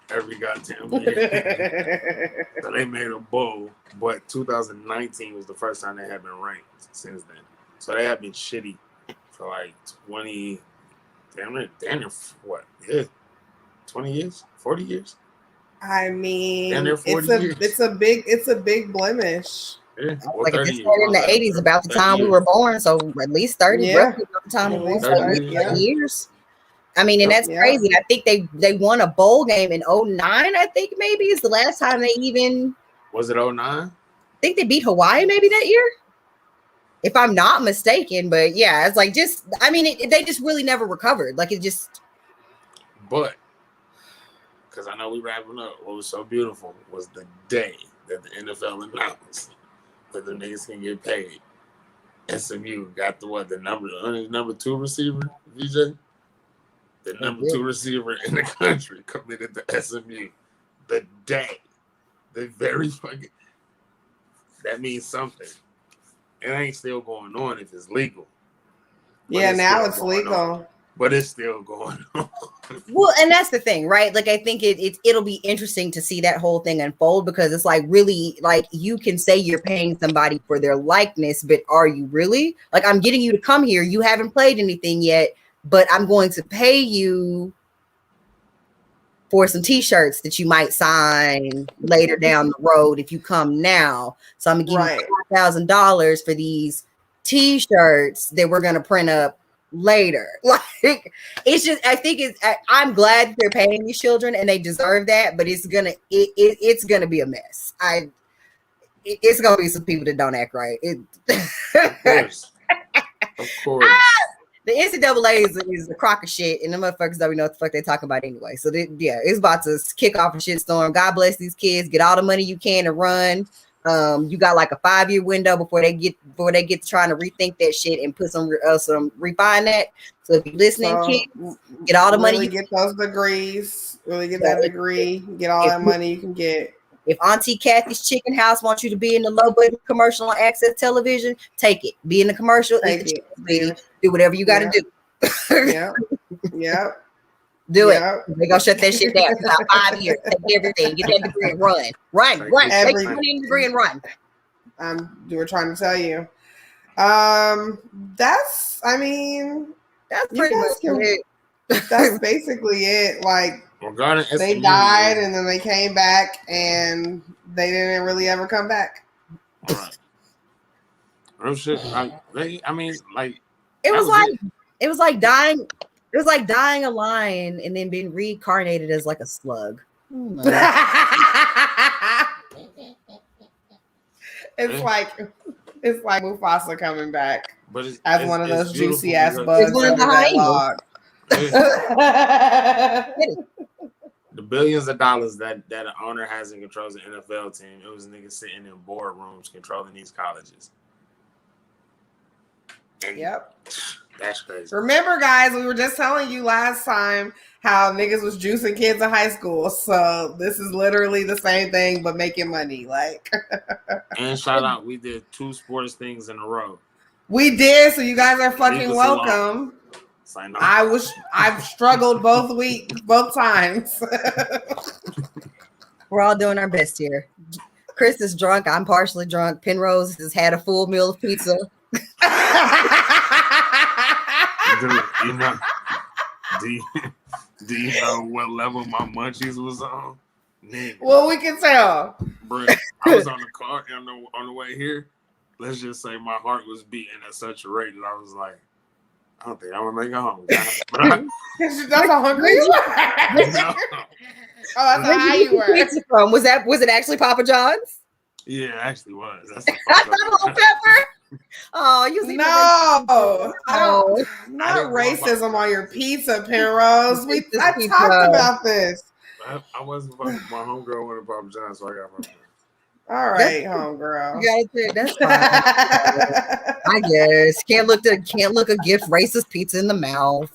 every goddamn year. So they made a bowl, but 2019 was the first time they had been ranked since then. So they have been shitty for like 20, damn near what? Yeah, 20 years, 40 years. I mean, it's a big blemish. Yeah, like if you said in the 80s, about the time we were born, so at least 30. Yeah, roughly about the time we were born, 30 years. I mean, and that's crazy. I think they won a bowl game in 09. I think maybe is the last time they even. Was it 09? I think they beat Hawaii maybe that year, if I'm not mistaken. But yeah, it's like they just really never recovered. Like it just. But because I know we wrapping up, what was so beautiful was the day that the NFL announced that the niggas can get paid. SMU got the number 2 receiver, VJ. The number 2 receiver in the country committed to SMU. The day, the very fucking. That means something. It ain't still going on if it's legal. Yeah, now it's legal. But it's still going on. Well, and that's the thing, right? Like, I think it'll be interesting to see that whole thing unfold because it's like really, like, you can say you're paying somebody for their likeness, but are you really? Like, I'm getting you to come here. You haven't played anything yet, but I'm going to pay you for some t-shirts that you might sign later down the road if you come now. So I'm gonna give you $5,000 for these t-shirts that we're gonna print up later. Like it's just, I think I'm glad they're paying these children and they deserve that, but it's gonna be a mess. It's gonna be some people that don't act right. Of course. The NCAA is a crock of shit, and the motherfuckers don't even know what the fuck they talking about anyway. So it's about to kick off a shitstorm. God bless these kids. Get all the money you can to run. You got like a 5-year window before they get to trying to rethink that shit and put some refine that. So if you're listening, kids, get all the money. Really get those degrees. Really get that degree. Get all that money you can get. If Auntie Kathy's Chicken House wants you to be in the low budget commercial on Access Television, take it. Be in the commercial. Do whatever you got to do. Yeah. Do it. They're going to shut that shit down. About 5 years. Take everything. Get that degree and run. Run. Take the degree and run. We're trying to tell you. That's pretty much it. That's basically it. Like, they died and then they came back and they didn't really ever come back. All right. Real shit. It was like dying. It was like dying a lion and then being reincarnated as like a slug. It's like Mufasa coming back, but as one of those juicy ass bugs under that log. The billions of dollars that an owner has and controls the NFL team, it was niggas sitting in boardrooms controlling these colleges. Yep. That's crazy. Remember, guys, we were just telling you last time how niggas was juicing kids in high school. So this is literally the same thing, but making money. Like, and shout out, we did 2 sports things in a row. We did, so you guys are fucking welcome. I've struggled both times. We're all doing our best here. Chris is drunk. I'm partially drunk. Penrose has had a full meal of pizza. Dude, do you know what level my munchies was on? Nigga. Well, we can tell. Bro, I was on the car on the way here. Let's just say my heart was beating at such a rate that I was like, I don't think I'm gonna make it home. That's how hungry you were. No. Oh, that's how you were. Pizza from? Was it actually Papa John's? Yeah, it actually was. That's pepper. Oh, you see not racism on your pizza, Penrose. I talked about this. I wasn't fucking my homegirl wanted Papa John's, so I got my. All right, homegirl. That's fine. I guess can't look a gift racist pizza in the mouth.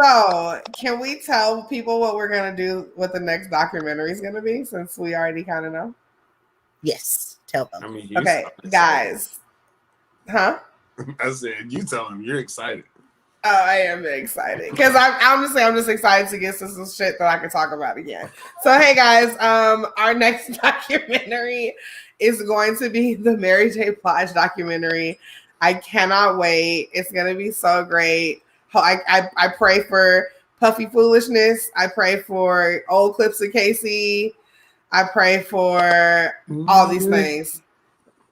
So, can we tell people what we're gonna do? What the next documentary is gonna be? Since we already kind of know. Yes, tell them. I mean, okay, guys. Huh? I said, you tell them you're excited. Oh, I am excited because I'm just excited to get some shit that I can talk about again. So, hey guys, our next documentary is going to be the Mary J. Blige documentary. I cannot wait. It's gonna be so great. I pray for Puffy Foolishness. I pray for old clips of Casey. I pray for all these things.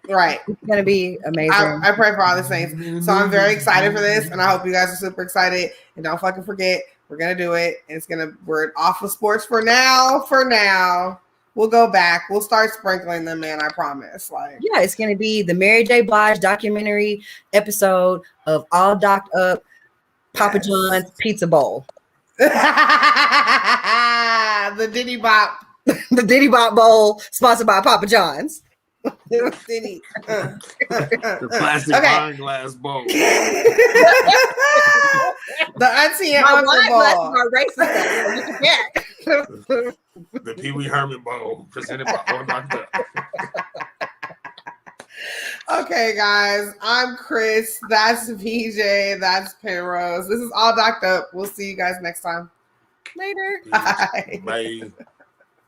Right. It's going to be amazing. I pray for all these things. So I'm very excited for this, and I hope you guys are super excited. And don't fucking forget, we're going to do it. And we're off of sports for now. We'll go back. We'll start sprinkling them in, I promise. Yeah, it's going to be the Mary J. Blige documentary episode of All Docked Up Papa John's Pizza Bowl. The Diddy Bop. The Diddy Bop Bowl, sponsored by Papa John's. Diddy. The plastic wine glass bowl. The auntie and uncle bowl. The Pee Wee Herman Bowl, presented by All Docked Up. Okay, guys, I'm Chris. That's VJ. That's Penrose. This is All Docked Up. We'll see you guys next time. Later. Bye. Bye.